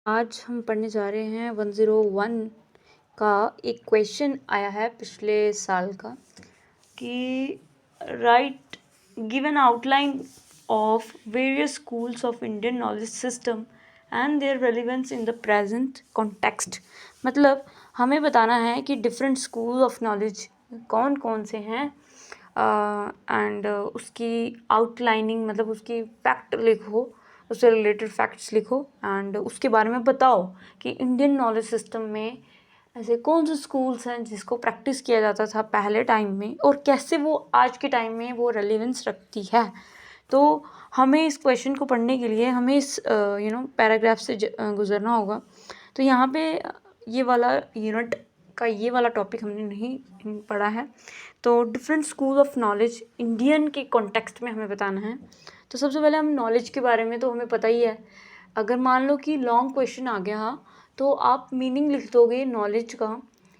आज हम पढ़ने जा रहे हैं 101 का एक क्वेश्चन आया है पिछले साल का कि right give an outline of various schools of Indian knowledge system and their relevance in the present context. मतलब हमें बताना है कि डिफरेंट स्कूल ऑफ नॉलेज कौन कौन से हैं एंड उसकी आउटलाइनिंग मतलब उसकी फैक्ट लिखो, उससे रिलेटेड फैक्ट्स लिखो एंड उसके बारे में बताओ कि इंडियन नॉलेज सिस्टम में ऐसे कौन से स्कूल्स हैं जिसको प्रैक्टिस किया जाता था पहले टाइम में और कैसे वो आज के टाइम में वो रेलिवेंस रखती है। तो हमें इस क्वेश्चन को पढ़ने के लिए हमें इस पैराग्राफ से गुजरना होगा। तो यहाँ पे ये वाला यूनिट का ये वाला टॉपिक हमने नहीं पढ़ा है। तो different school of knowledge Indian के कॉन्टेक्स्ट में हमें बताना है। तो सबसे पहले हम नॉलेज के बारे में तो हमें पता ही है। अगर मान लो कि लॉन्ग क्वेश्चन आ गया तो आप मीनिंग लिख दोगे नॉलेज का,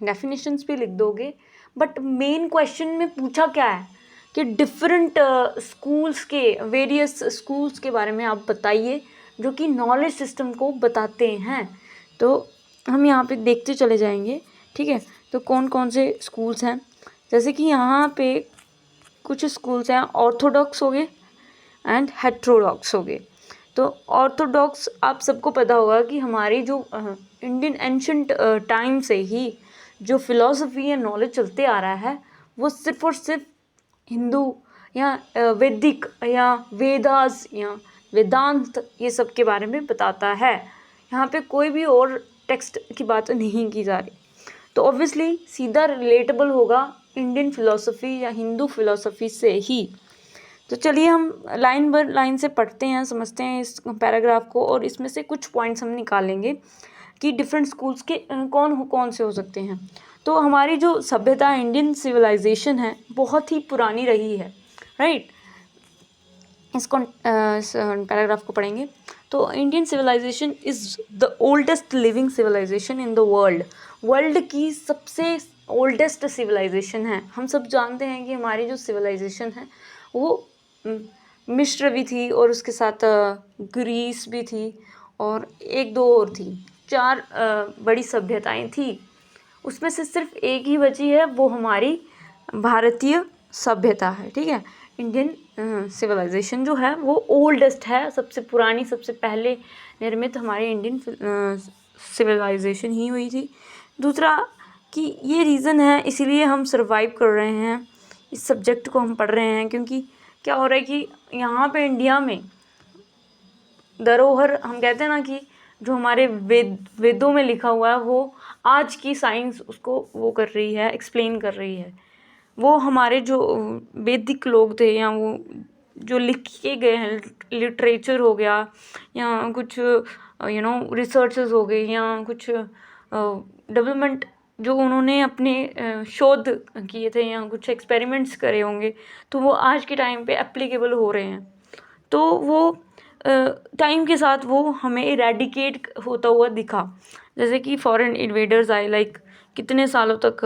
डेफिनेशंस भी लिख दोगे, बट मेन क्वेश्चन में पूछा क्या है कि डिफरेंट स्कूल्स के वेरियस स्कूल्स के बारे में आप बताइए जो कि नॉलेज सिस्टम को बताते हैं। तो हम यहाँ पे देखते चले जाएंगे, ठीक है। तो कौन कौन से स्कूल्स हैं, जैसे कि यहाँ पे कुछ स्कूल्स हैं ऑर्थोडॉक्स हो गए एंड हेट्रोडॉक्स हो गए। तो ऑर्थोडॉक्स आप सबको पता होगा कि हमारी जो इंडियन एंशंट टाइम से ही जो फिलॉसफी या नॉलेज चलते आ रहा है वो सिर्फ और सिर्फ हिंदू या वैदिक या वेदास या वेदांत ये सब के बारे में बताता है। यहाँ पे कोई भी और टेक्स्ट की बात नहीं की जा रही। तो ऑब्वियसली सीधा रिलेटेबल होगा इंडियन फिलॉसफी या हिंदू फिलॉसफी से ही। तो चलिए हम लाइन बाय लाइन से पढ़ते हैं, समझते हैं इस पैराग्राफ को और इसमें से कुछ पॉइंट्स हम निकालेंगे कि डिफरेंट स्कूल्स के कौन से हो सकते हैं। तो हमारी जो सभ्यता इंडियन सिविलाइजेशन है बहुत ही पुरानी रही है, राइट। इस पैराग्राफ को पढ़ेंगे। तो Indian civilisation is the oldest living civilisation in the world की सबसे ओल्डेस्ट सिविलाइजेशन है। हम सब जानते हैं कि हमारी जो सिविलाइजेशन है वो मिस्र भी थी और उसके साथ ग्रीस भी थी और एक दो और थी, 4 बड़ी सभ्यताएं थी। उसमें से सिर्फ एक ही बची है, वो हमारी भारतीय सभ्यता है, ठीक है। इंडियन सिविलाइजेशन जो है वो ओल्डेस्ट है, सबसे पुरानी, सबसे पहले निर्मित हमारी इंडियन सिविलाइजेशन ही हुई थी। दूसरा कि ये रीज़न है इसीलिए हम सरवाइव कर रहे हैं, इस सब्जेक्ट को हम पढ़ रहे हैं, क्योंकि क्या हो रहा है कि यहाँ पे इंडिया में धरोहर, हम कहते हैं ना कि जो हमारे वेदों में लिखा हुआ है वो आज की साइंस उसको वो कर रही है, एक्सप्लेन कर रही है। वो हमारे जो वैदिक लोग थे या वो जो लिखे गए हैं, लिटरेचर हो गया या कुछ रिसर्चेस हो गई या कुछ डेवलपमेंट जो उन्होंने अपने शोध किए थे या कुछ एक्सपेरिमेंट्स करे होंगे, तो वो आज के टाइम पे एप्लीकेबल हो रहे हैं। तो वो टाइम के साथ वो हमें इरेडिकेट होता हुआ दिखा, जैसे कि फॉरेन इन्वेडर्स आए, लाइक कितने सालों तक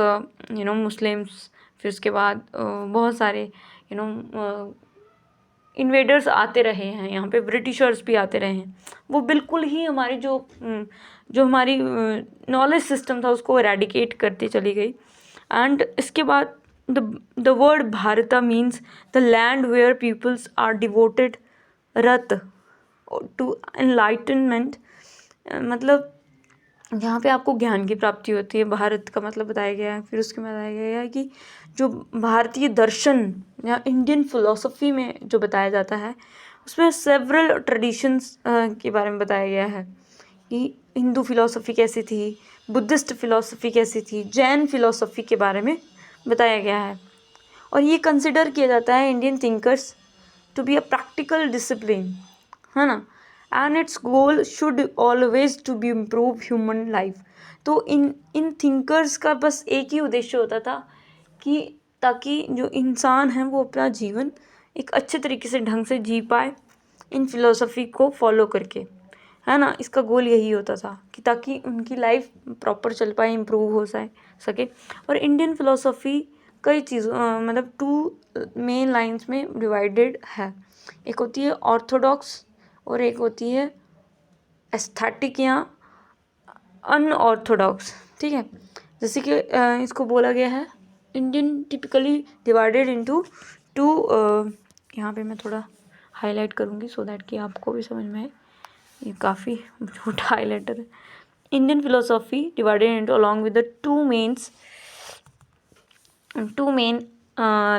मुस्लिम्स, फिर उसके बाद बहुत सारे इन्वेडर्स आते रहे हैं, यहाँ पे ब्रिटिशर्स भी आते रहे हैं। वो बिल्कुल ही हमारी जो हमारी नॉलेज सिस्टम था उसको इरेडिकेट करती चली गई। एंड इसके बाद the word Bharata means the land where peoples are devoted रत टू एनलाइटनमेंट। मतलब यहाँ पे आपको ज्ञान की प्राप्ति होती है, भारत का मतलब बताया गया है। फिर उसके बाद बताया गया है कि जो भारतीय दर्शन या इंडियन फिलॉसफी में जो बताया जाता है उसमें सेवरल ट्रेडिशंस के बारे में बताया गया है कि हिंदू फिलॉसफी कैसी थी, बुद्धिस्ट फिलॉसफी कैसी थी, जैन फिलॉसफी के बारे में बताया गया है। और ये कंसिडर किया जाता है Indian thinkers to be a practical discipline, है ना, and its goal should always to be improve human life. तो इन थिंकर्स का बस एक ही उद्देश्य होता था कि ताकि जो इंसान है वो अपना जीवन एक अच्छे तरीके से ढंग से जी पाए इन फिलॉसफी को फॉलो करके, है ना। इसका गोल यही होता था कि ताकि उनकी लाइफ प्रॉपर चल पाए, इम्प्रूव हो सके। और इंडियन फिलॉसफी कई चीज़ों मतलब 2 मेन लाइंस में डिवाइडेड है। एक होती है ऑर्थोडॉक्स और एक होती है एस्थेटिक या अनऑर्थोडॉक्स, ठीक है। जैसे कि इसको बोला गया है Indian typically divided into two, यहाँ पे मैं थोड़ा हाईलाइट करूँगी सो दैट कि आपको भी समझ में आए। ये काफ़ी छोटा हाईलाइटर है। Indian philosophy divided into along with the two main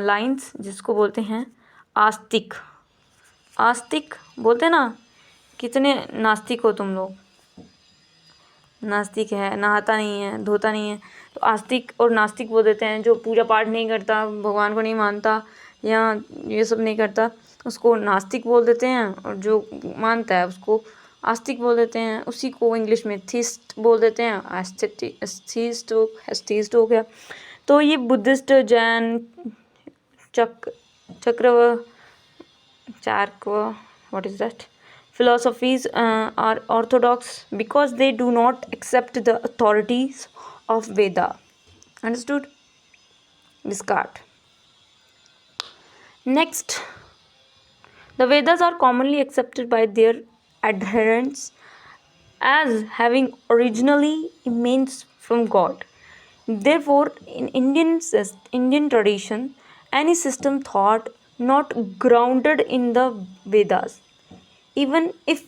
lines, जिसको बोलते हैं आस्तिक। आस्तिक बोलते हैं ना, कितने नास्तिक हो तुम लोग, नास्तिक है, नहाता नहीं है, धोता नहीं है, तो आस्तिक और नास्तिक बोल देते हैं। जो पूजा पाठ नहीं करता, भगवान को नहीं मानता या ये सब नहीं करता, उसको नास्तिक बोल देते हैं, और जो मानता है उसको आस्तिक बोल देते हैं। उसी को इंग्लिश में थीस्ट बोल देते हैं। एस्थीस्ट हो गया। तो ये Buddhist, Jain, Charvaka, what is that, philosophies are orthodox because they do not accept the authorities of Veda. Understood? Discard. Next, the Vedas are commonly accepted by their adherents as having originally emanated from God. Therefore, in Indian tradition, any system thought not grounded in the Vedas, even if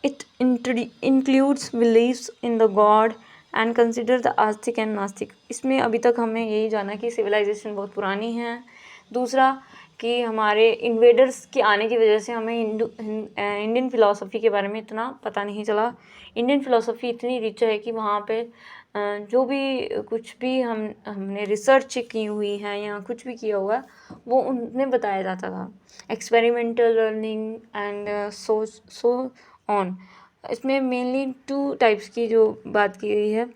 it includes beliefs in the God and consider the Astik and नास्तिक। इसमें अभी तक हमें यही जाना कि civilisation बहुत पुरानी है। दूसरा कि हमारे इन्वेडर्स के आने की वजह से हमें इंडियन फ़िलासफ़ी के बारे में इतना पता नहीं चला। इंडियन फ़िलासफ़ी इतनी रिच है कि वहाँ पे जो भी कुछ भी हमने रिसर्च की हुई है या कुछ भी किया हुआ है वो उनमें बताया जाता था। Experimental learning and so on. इसमें मेनली 2 टाइप्स की जो बात की गई है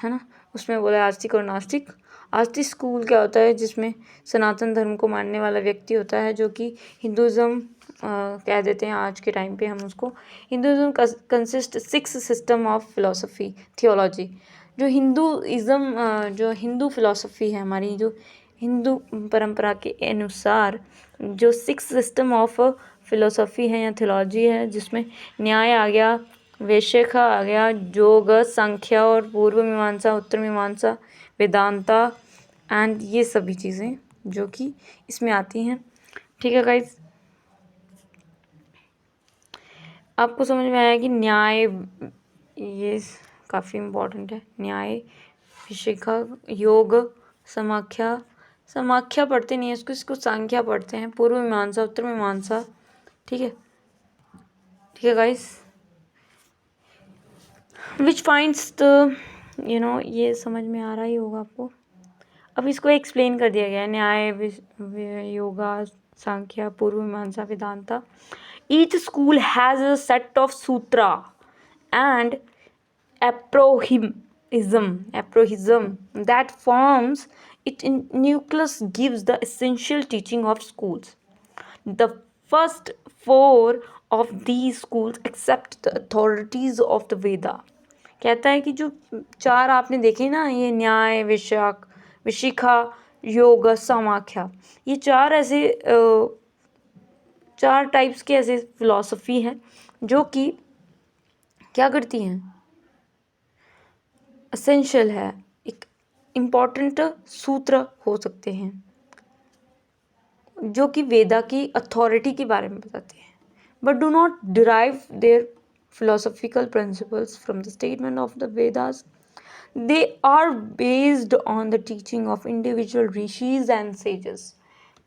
ना, उसमें बोला आस्तिक और नास्तिक। आस्तिक स्कूल क्या होता है, जिसमें सनातन धर्म को मानने वाला व्यक्ति होता है, जो कि हिंदुज़म कह देते हैं आज के टाइम पे हम उसको। Hinduism consist 6 system of philosophy theology. जो जो हिंदू फिलोसफी है हमारी, जो हिंदू परंपरा के अनुसार जो 6 सिस्टम ऑफ फिलोसफी है या थियोलॉजी है, जिसमें न्याय आ गया, वैशेखा आ गया, योग, सांख्य और पूर्व मीमांसा, उत्तर मीमांसा, वेदांता एंड ये सभी चीज़ें जो कि इसमें आती हैं। ठीक है गाइस, आपको समझ में आया कि न्याय ये काफ़ी इम्पोर्टेंट है। न्याय, विशिखा, योग, समाख्या पढ़ते नहीं है इसको सांख्या पढ़ते हैं, पूर्व मीमांसा, उत्तर मीमांसा। ठीक है गाइस, विच फाइंड्स द ये समझ में आ रहा ही होगा आपको। अब इसको एक्सप्लेन कर दिया गया है, न्याय, योगा, सांख्या, पूर्व मीमांसा, Vedanta. Each school has a set of Sutra and aphorism that forms its nucleus, gives the essential teaching of schools. The first 4 of these schools accept the authorities of the Veda. कहता है कि जो 4 आपने देखे ना, ये न्याय, विशिखा, योग, समाख्या, ये 4 ऐसे 4 टाइप्स के ऐसे फिलॉसफी हैं जो कि क्या करती हैं, एसेंशियल है, एक इम्पॉर्टेंट सूत्र हो सकते हैं जो कि वेदा की अथॉरिटी के बारे में बताते हैं, but do not derive their philosophical principles from the statement of the Vedas. They are based on the teaching of individual rishis and sages.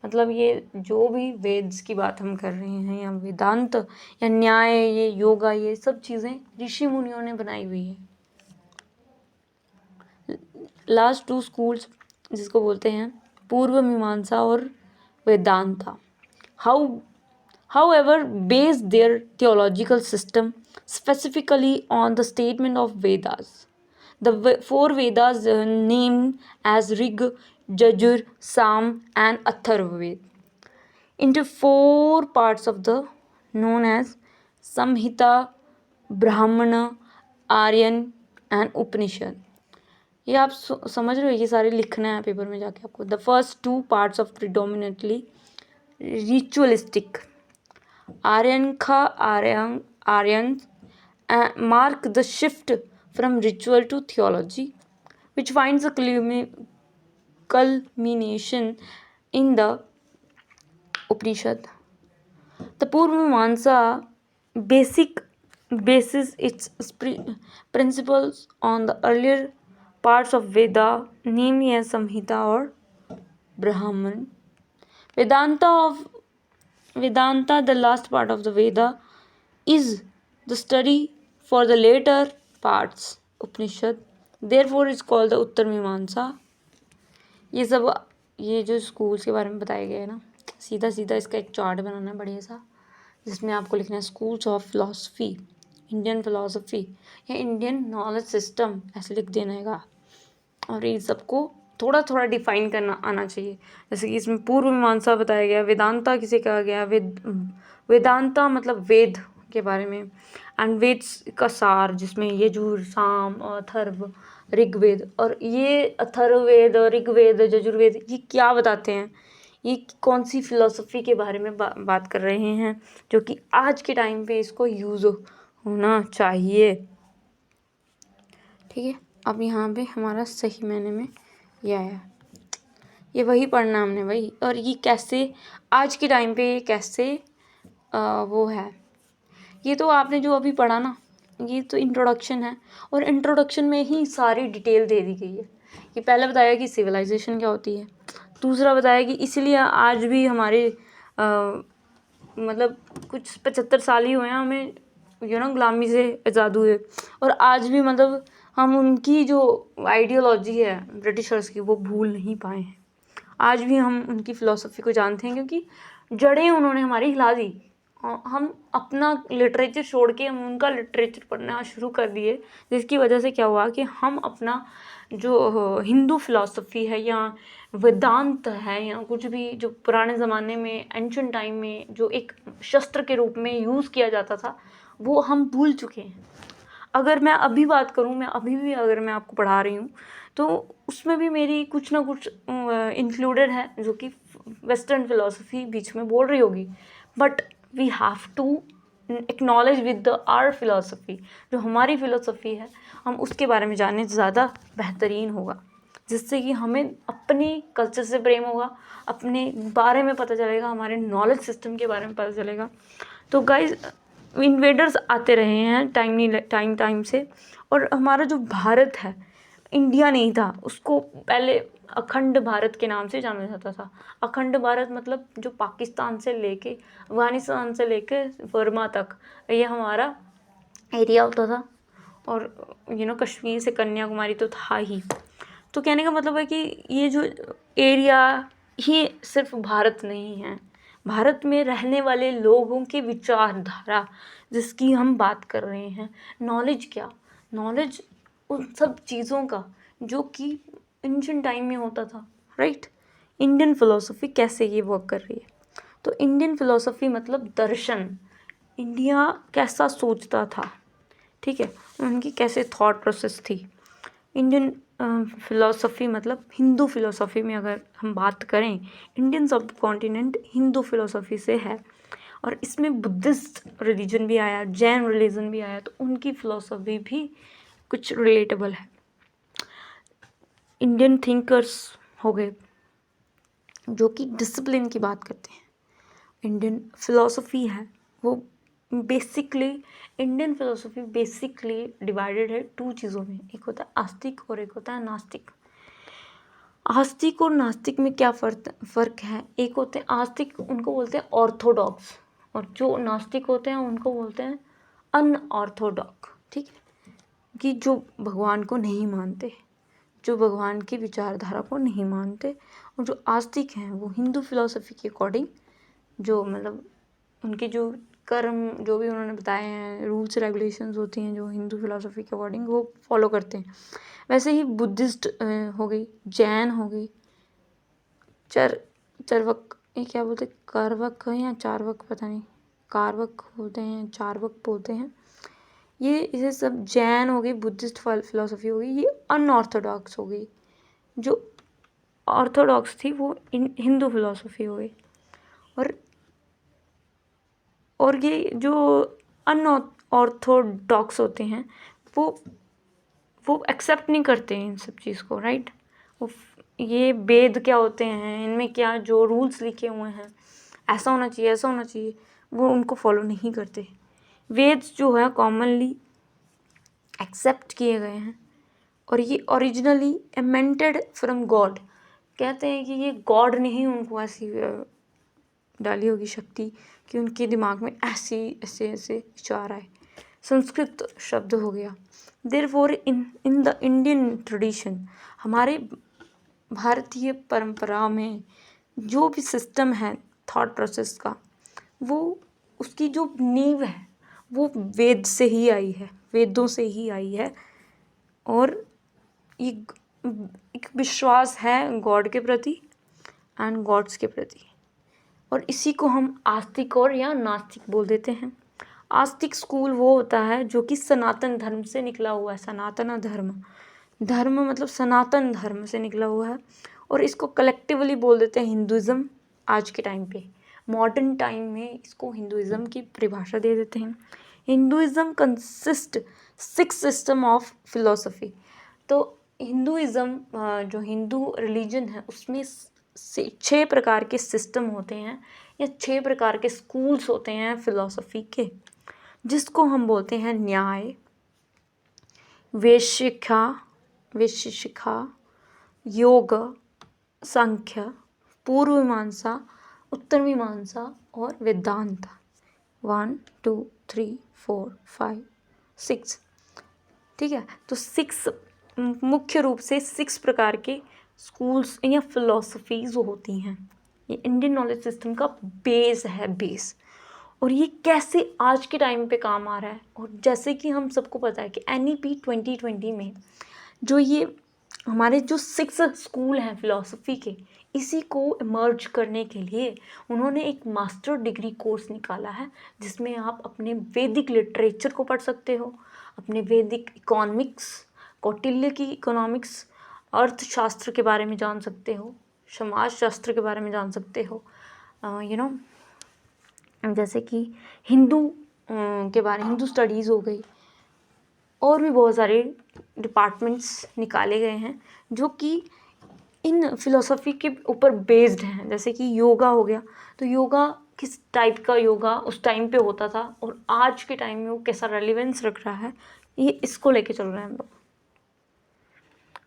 मतलब ये जो भी वेद्स की बात हम कर रहे हैं या वेदांत या न्याय, ये योगा, ये सब चीज़ें ऋषि मुनियों ने बनाई हुई है। लास्ट 2 स्कूल्स जिसको बोलते हैं पूर्व मीमांसा और Vedanta, however based their theological system specifically on the statement of Vedas. The 4 Vedas named as Rig, Yajur, Sam and Atharvaved into 4 parts of the known as Samhita, Brahmana, Aryan and Upanishad. ये आप समझ रहे हो, ये सारे लिखना है paper में जाके आपको। The first 2 parts of predominantly ritualistic Aryans mark the shift from ritual to theology, which finds a culmination in the Upanishad. The Purva Mimamsa bases its principles on the earlier parts of Veda, namely as Samhita or Brahman. Vedanta, the last part of the Veda, is the study for the later parts, Upanishad. Therefore, it's called the Uttar Mimamsa. ये जो schools के बारे में बताया गया है ना, सीधा सीधा इसका एक चार्ट बनाना है बढ़िया सा, जिसमें आपको लिखना है schools of philosophy, Indian philosophy या इंडियन नॉलेज सिस्टम, ऐसे लिख देना है। और इन सबको थोड़ा थोड़ा डिफाइन करना आना चाहिए। जैसे कि इसमें पूर्व मीमांसा बताया गया, वेदांता किसे कहा गया, वेदांता मतलब वेद के बारे में, एंड वेद्स का सार जिसमें यजुर, साम, अथर्व, ऋग्वेद, और ये अथर्ववेद, ऋग्वेद, यजुर्वेद ये क्या बताते हैं, ये कौन सी फिलॉसफी के बारे में बात कर रहे हैं, जो कि आज के टाइम पे इसको यूज़ होना चाहिए। ठीक है, अब यहाँ पे हमारा सही मायने में ये आया, ये वही पढ़ना हमने वही, और ये कैसे आज के टाइम पे कैसे वो है, ये तो आपने जो अभी पढ़ा ना, ये तो इंट्रोडक्शन है, और इंट्रोडक्शन में ही सारी डिटेल दे दी गई है। ये पहले बताया कि सिविलाइजेशन क्या होती है, दूसरा बताया कि इसलिए आज भी हमारे मतलब कुछ 75 साल ही हुए हैं हमें गुलामी से आज़ाद हुए, और आज भी मतलब हम उनकी जो आइडियोलॉजी है ब्रिटिशर्स की वो भूल नहीं पाए हैं। आज भी हम उनकी फ़िलॉसफी को जानते हैं, क्योंकि जड़ें उन्होंने हमारी हिला दी। हम अपना लिटरेचर छोड़ के हम उनका लिटरेचर पढ़ना शुरू कर दिए, जिसकी वजह से क्या हुआ कि हम अपना जो हिंदू फिलॉसफी है या वेदांत है या कुछ भी जो पुराने ज़माने में एंशिएंट टाइम में जो एक शस्त्र के रूप में यूज़ किया जाता था, वो हम भूल चुके हैं। अगर मैं अभी बात करूँ, मैं अभी भी अगर मैं आपको पढ़ा रही हूँ तो उसमें भी मेरी कुछ ना कुछ इंक्लूडेड है, जो कि वेस्टर्न फिलॉसफी बीच में बोल रही होगी, but we have to acknowledge with the our philosophy, जो हमारी फिलॉसफी है हम उसके बारे में जाने ज़्यादा बेहतरीन होगा, जिससे कि हमें अपनी कल्चर से प्रेम होगा, अपने बारे में पता चलेगा, हमारे नॉलेज सिस्टम के बारे में पता चलेगा। तो गाइज, इन्वेडर्स आते रहे हैं टाइम से, और हमारा जो भारत है, इंडिया नहीं था, उसको पहले अखंड भारत के नाम से जाना जाता था। अखंड भारत मतलब जो पाकिस्तान से लेके अफ़गानिस्तान से लेके बर्मा तक ये हमारा एरिया होता था, और कश्मीर से कन्याकुमारी तो था ही। तो कहने का मतलब है कि ये जो एरिया ही सिर्फ भारत नहीं है, भारत में रहने वाले लोगों की विचारधारा जिसकी हम बात कर रहे हैं, नॉलेज क्या, नॉलेज उन सब चीज़ों का जो कि एंशिएंट टाइम में होता था, राइट। इंडियन फिलॉसफी कैसे ये वर्क कर रही है, तो इंडियन फिलॉसफी मतलब दर्शन, इंडिया कैसा सोचता था, ठीक है, उनकी कैसे थॉट प्रोसेस थी। इंडियन फिलॉसफी मतलब हिंदू फिलॉसफी में अगर हम बात करें, इंडियन सब कॉन्टिनेंट हिंदू फिलॉसफी से है, और इसमें बुद्धिस्ट रिलीजन भी आया, जैन रिलीजन भी आया, तो उनकी फिलॉसफी भी कुछ रिलेटेबल है। इंडियन थिंकर्स हो गए जो कि डिसिप्लिन की बात करते हैं। इंडियन फिलॉसफी है वो basically, Indian philosophy basically divided है टू चीज़ों में, एक होता है आस्तिक और एक होता है नास्तिक। आस्तिक और नास्तिक में क्या फ़र्क है, एक होते हैं आस्तिक, उनको बोलते हैं ऑर्थोडॉक्स, और जो नास्तिक होते हैं उनको बोलते हैं अनऑर्थोडॉक्स, ठीक है, कि जो भगवान को नहीं मानते, जो भगवान की विचारधारा को नहीं मानते। और जो आस्तिक हैं वो हिंदू फिलॉसफी के अकॉर्डिंग, जो मतलब उनके जो कर्म जो भी उन्होंने बताए हैं, रूल्स रेगुलेशंस होती हैं जो हिंदू फिलॉसफी के अकॉर्डिंग वो फॉलो करते हैं। वैसे ही बुद्धिस्ट हो गई, जैन हो गई, चरवक, ये क्या बोलते हैं, कारवक या चारवक, पता नहीं, कारवक बोलते हैं, चारवक बोलते हैं, ये सब जैन हो गई, बुद्धिस्ट फिलॉसफी हो गई, ये अनऑर्थोडॉक्स हो गई। जो ऑर्थोडॉक्स थी वो हिंदू फिलॉसफी हो गई, और ये जो अनऑर्थोडॉक्स होते हैं वो वो एक्सेप्ट नहीं करते इन सब चीज़ को, राइट। वो ये वेद क्या होते हैं, इनमें क्या जो रूल्स लिखे हुए हैं, ऐसा होना चाहिए, ऐसा होना चाहिए, वो उनको फॉलो नहीं करते। वेद जो है कॉमनली एक्सेप्ट किए गए हैं और ये ओरिजिनली एमेंटेड फ्रॉम गॉड। कहते हैं कि ये गॉड ने ही उनको ऐसी डाली होगी शक्ति कि उनके दिमाग में ऐसे ऐसे विचार आए। संस्कृत शब्द हो गया। Therefore in the Indian tradition, हमारे भारतीय परंपरा में जो भी सिस्टम है थॉट प्रोसेस का, वो उसकी जो नींव है वो वेद से ही आई है, वेदों से ही आई है। और ये एक विश्वास है गॉड के प्रति एंड गॉड्स के प्रति, और इसी को हम आस्तिक और या नास्तिक बोल देते हैं। आस्तिक स्कूल वो होता है जो कि सनातन धर्म से निकला हुआ है। सनातन धर्म, धर्म मतलब सनातन धर्म से निकला हुआ है, और इसको कलेक्टिवली बोल देते हैं हिंदुज़म। आज के टाइम पे मॉडर्न टाइम में इसको हिंदुज़म की परिभाषा दे देते हैं। Hinduism consist 6 system of philosophy. तो हिंदुज़म जो हिंदू रिलीजन है उसमें से 6 प्रकार के सिस्टम होते हैं या 6 प्रकार के स्कूल्स होते हैं फिलॉसफी के, जिसको हम बोलते हैं न्याय, वैशेषिका, योग, सांख्य, पूर्व मीमांसा, उत्तर मीमांसा और वेदांत। 1 2 3 4 5 6, ठीक है। तो 6 मुख्य रूप से 6 प्रकार के स्कूल्स या फिलोसफीज होती हैं। ये इंडियन नॉलेज सिस्टम का बेस है, बेस। और ये कैसे आज के टाइम पे काम आ रहा है, और जैसे कि हम सबको पता है कि NEP 2020 में जो ये हमारे जो 6 स्कूल हैं फिलॉसफी के, इसी को इमर्ज करने के लिए उन्होंने एक मास्टर डिग्री कोर्स निकाला है, जिसमें आप अपने वैदिक लिटरेचर को पढ़ सकते हो, अपने वैदिक इकोनॉमिक्स, कौटिल्य की इकोनॉमिक्स, अर्थशास्त्र के बारे में जान सकते हो, समाज शास्त्र के बारे में जान सकते हो, जैसे कि हिंदू के बारे, हिंदू स्टडीज़ हो गई, और भी बहुत सारे डिपार्टमेंट्स निकाले गए हैं जो कि इन फिलोसफी के ऊपर बेस्ड हैं। जैसे कि योगा हो गया, तो योगा किस टाइप का योगा उस टाइम पे होता था और आज के टाइम में वो कैसा रेलिवेंस रख रहा है, ये इसको लेके चल रहे हैं हम लोग।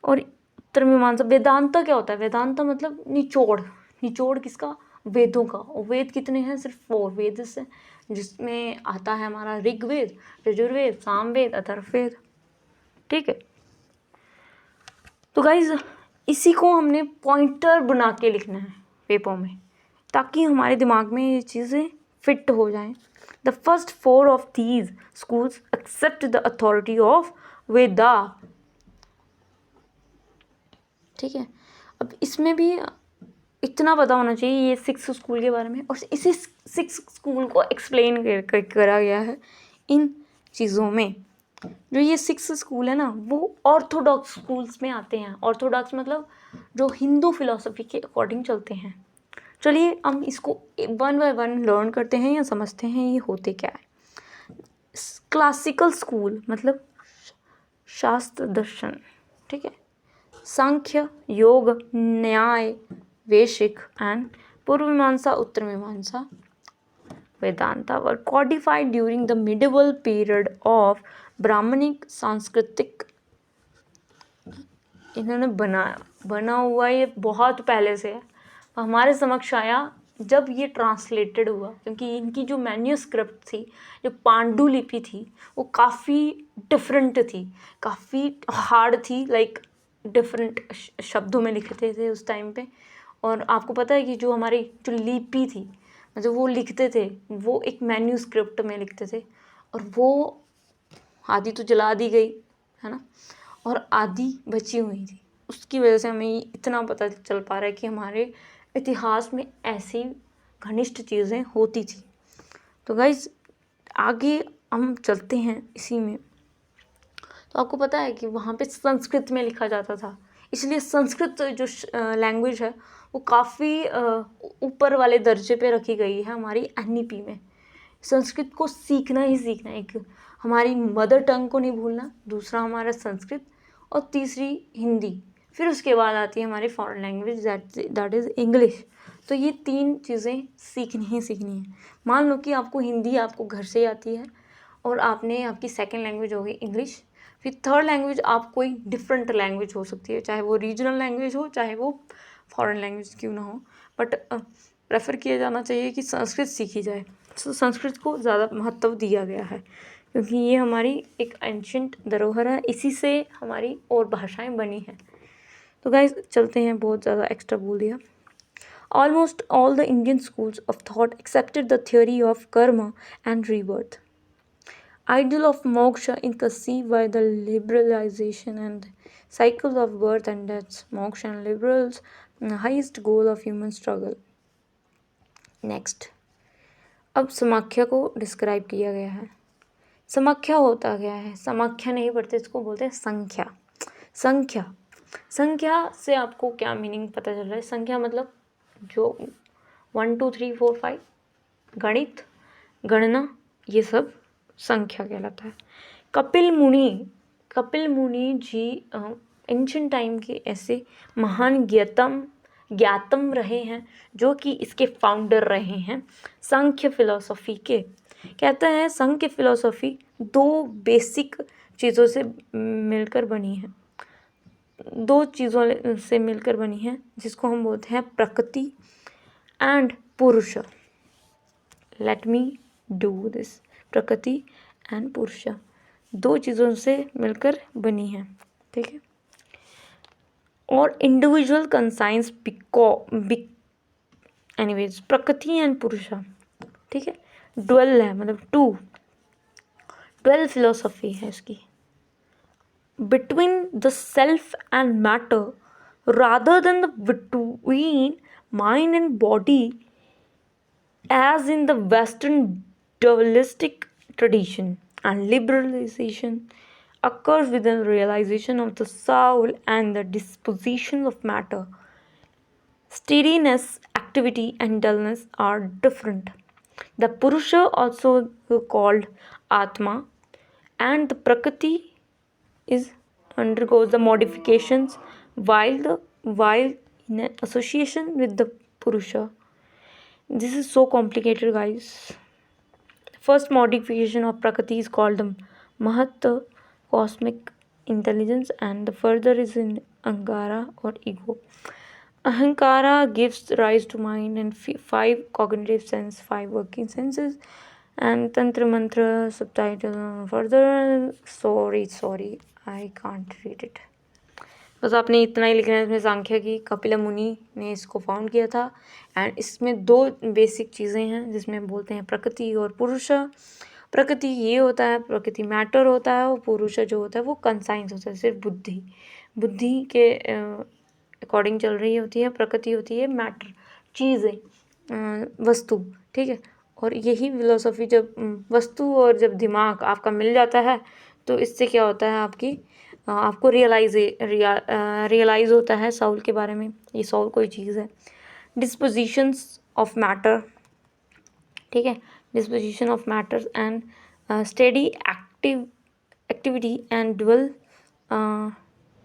और उत्तर मीमांसा, वेदांता क्या होता है? वेदांता मतलब निचोड़, निचोड़ किसका? वेदों का। और वेद कितने हैं? सिर्फ 4 वेद से, जिसमें आता है हमारा ऋग्वेद, यजुर्वेद, सामवेद, अथर्ववेद, ठीक है। तो गाइज इसी को हमने पॉइंटर बना के लिखना है पेपर में, ताकि हमारे दिमाग में ये चीज़ें फिट हो जाएं। The first 4 of these schools except the authority of Veda, ठीक है। अब इसमें भी इतना पता होना चाहिए ये 6 स्कूल के बारे में, और इसी 6 स्कूल को एक्सप्लेन करा गया है इन चीज़ों में। जो ये 6 स्कूल है ना, वो ऑर्थोडॉक्स स्कूल्स में आते हैं। ऑर्थोडॉक्स मतलब जो हिंदू फिलॉसफी के अकॉर्डिंग चलते हैं। चलिए हम इसको 1 बाय 1 लर्न करते हैं या समझते हैं ये होते क्या है। क्लासिकल स्कूल मतलब शास्त्र दर्शन, ठीक है। सांख्य, योग, न्याय, वैशेषिक एंड पूर्व मीमांसा, उत्तर मीमांसा, वेदांता वर codified during the medieval period of Brahmanic सांस्कृतिक। इन्होंने बना हुआ ये बहुत पहले से है, हमारे समक्ष आया जब ये ट्रांसलेटेड हुआ, क्योंकि इनकी जो मैन्यूस्क्रिप्ट थी, जो पांडुलिपि थी, वो काफ़ी डिफरेंट थी, काफ़ी हार्ड थी, लाइक डिफरेंट शब्दों में लिखते थे उस टाइम पे। और आपको पता है कि जो हमारी जो लिपि थी, मतलब वो लिखते थे, वो एक मैन्यूस्क्रिप्ट में लिखते थे, और वो आधी तो जला दी गई है ना, और आधी बची हुई थी। उसकी वजह से हमें इतना पता चल पा रहा है कि हमारे इतिहास में ऐसी घनिष्ठ चीज़ें होती थी। तो गाइज आगे हम चलते हैं इसी में। तो आपको पता है कि वहाँ पे संस्कृत में लिखा जाता था, इसलिए संस्कृत जो लैंग्वेज है वो काफ़ी ऊपर वाले दर्जे पे रखी गई है हमारी NEP में। संस्कृत को सीखना ही सीखना, एक हमारी मदर टंग को नहीं भूलना, दूसरा हमारा संस्कृत, और तीसरी हिंदी, फिर उसके बाद आती है हमारी foreign language that is English. तो ये 3 चीज़ें सीखनी ही सीखनी है। मान लो कि आपको हिंदी आपको घर से आती है और आपकी सेकंड लैंग्वेज हो गई इंग्लिश, फिर थर्ड लैंग्वेज आप कोई डिफरेंट लैंग्वेज हो सकती है, चाहे वो रीजनल लैंग्वेज हो, चाहे वो फॉरेन लैंग्वेज क्यों ना हो, बट प्रेफर किया जाना चाहिए कि संस्कृत सीखी जाए। तो संस्कृत को ज़्यादा महत्व दिया गया है क्योंकि ये हमारी एक एंशिएंट धरोहर है, इसी से हमारी और भाषाएं बनी हैं। तो गाइस चलते हैं, बहुत ज़्यादा एक्स्ट्रा बोल दिया। Almost all the Indian schools of thought accepted the theory of karma and rebirth. Ideal of moksha is conceived by the liberalization and cycles of birth and death. Moksha and liberals the highest goal of human struggle. Next, अब समाख्या को describe किया गया है। समाख्या होता क्या है? समाख्या नहीं पढ़ते, इसको बोलते हैं संख्या। संख्या, संख्या से आपको क्या मीनिंग पता चल रहा है? संख्या मतलब जो 1 2 3 4 5 गणित, गणना, ये सब संख्या कहलाता है। कपिल मुनि जी एंशिएंट टाइम के ऐसे महान ज्ञातम रहे हैं जो कि इसके फाउंडर रहे हैं सांख्य फिलॉसफी के। कहता है सांख्य फिलॉसफी 2 बेसिक चीज़ों से मिलकर बनी है, 2 चीज़ों से मिलकर बनी है, जिसको हम बोलते हैं प्रकृति एंड पुरुष। Let me do this. प्रकृति एंड पुरुष 2 चीज़ों से मिलकर बनी है, ठीक है। और इंडिविजुअल कंसाइंस एनीवेज प्रकृति एंड पुरुष, ठीक है। ड्वेल है मतलब 12 फिलोसफी है इसकी। Between the self and matter rather than the between mind and body as in the Western dualistic tradition, and liberalization occurs within realization of the soul and the disposition of matter. Steadiness, activity, and dullness are different. The Purusha, also called Atma, and the Prakriti is undergoes the modifications while in association with the Purusha. This is so complicated, guys. First modification of Prakriti is called the Mahat, cosmic intelligence, and the further is in Ahankara or ego. Ahankara gives rise to mind and 5 cognitive sense, 5 working senses, and Tantra Mantra subtitle further. Sorry, I can't read it. बस आपने इतना ही लिखना है इसमें। सांख्य की कपिल मुनि ने इसको फाउंड किया था, एंड इसमें 2 बेसिक चीज़ें हैं जिसमें बोलते हैं प्रकृति और पुरुष। प्रकृति ये होता है, प्रकृति मैटर होता है, और पुरुष जो होता है वो कंसाइंस होता है, सिर्फ बुद्धि के अकॉर्डिंग चल रही होती है। प्रकृति होती है मैटर, चीज़ें, वस्तु, ठीक है। और यही फिलोसफी जब वस्तु और जब दिमाग आपका मिल जाता है तो इससे क्या होता है, आपको रियलाइज़ होता है सोल के बारे में। ये सोल कोई चीज़ है। डिस्पोजिशंस ऑफ मैटर, ठीक है। Disposition of matter and steady activity and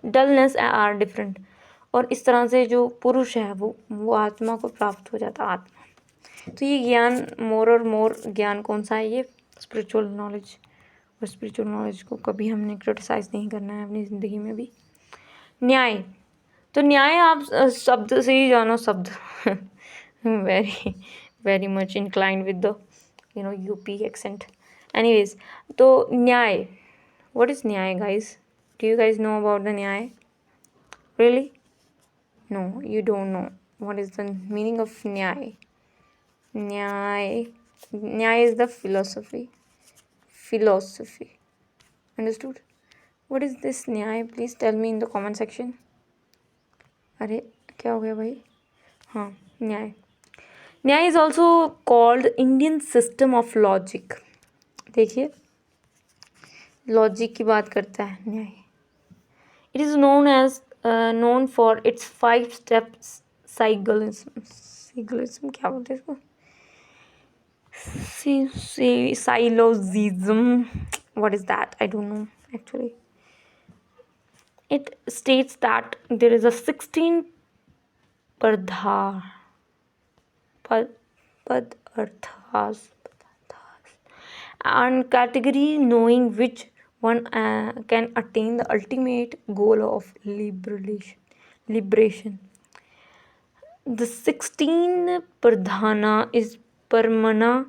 dullness are different. और इस तरह से जो पुरुष है वो आत्मा को प्राप्त हो जाता है, आत्मा। तो ये ज्ञान मोर और मोर ज्ञान कौन सा है? ये स्पिरिचुअल नॉलेज। और स्पिरिचुअल नॉलेज को कभी हमने क्रिटिसाइज़ नहीं करना है अपनी ज़िंदगी में भी। न्याय, तो न्याय आप शब्द से ही जानो, शब्द very very much inclined with the UP accent. Anyways, तो Nyaya, what is Nyaya guys? Do you guys know about the Nyaya? Really? No, you don't know what is the meaning of Nyaya? Nyaya is the philosophy. Understood? What is this न्याय? Please tell me in the comment section. अरे क्या हो गया भाई? हाँ, Nyaya is also called Indian system of logic. देखिए, logic की बात करता है Nyaya. It is known for its 5 steps syllogism, क्या बोलते हैं इसको? Syllogism. What is that? I don't know actually. it states that there is a 16 Pardha Padarthas and category, knowing which one can attain the ultimate goal of liberation. The 16 Pradhana is Parmana,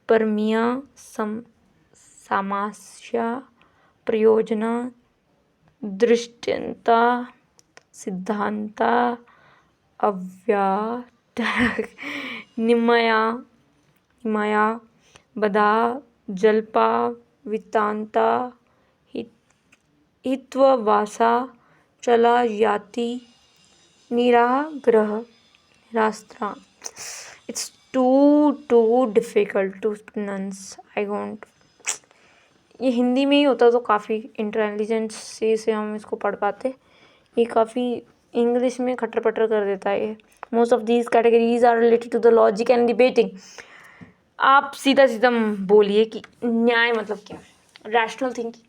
Parmiya, Samasya, Prayojana, Drishtanta, Siddhanta, Avyata, Nimaya, Bada, Jalpa, Vitanta, Hitva, Vasa, Chala, Yati, Niragrah, Rastra. It's too difficult to pronounce. I won't. ये हिंदी में ही होता तो काफ़ी intelligence से हम इसको पढ़ पाते. ये काफ़ी इंग्लिश में खटर पटर कर देता है. Most of these categories are related to the logic and debating. आप सीधा सीधा बोलिए कि न्याय मतलब क्या, रैशनल थिंकिंग.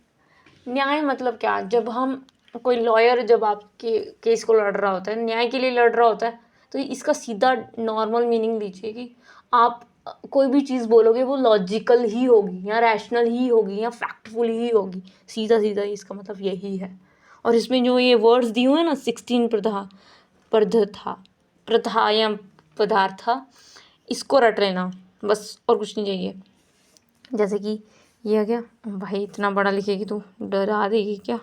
न्याय मतलब क्या? जब हम कोई लॉयर जब आपके केस को लड़ रहा होता है, न्याय के लिए लड़ रहा होता है, तो इसका सीधा नॉर्मल मीनिंग लीजिए कि आप कोई भी चीज़ बोलोगे वो लॉजिकल ही होगी या रैशनल ही होगी या फैक्टफुल ही होगी. सीधा सीधा इसका मतलब यही है. और इसमें जो ये वर्ड्स दिए हुए हैं ना, 16 प्रथा या पदार्था, इसको रट लेना बस, और कुछ नहीं चाहिए. जैसे कि ये आ गया. भाई इतना बड़ा लिखेगी तो डरा देगी क्या?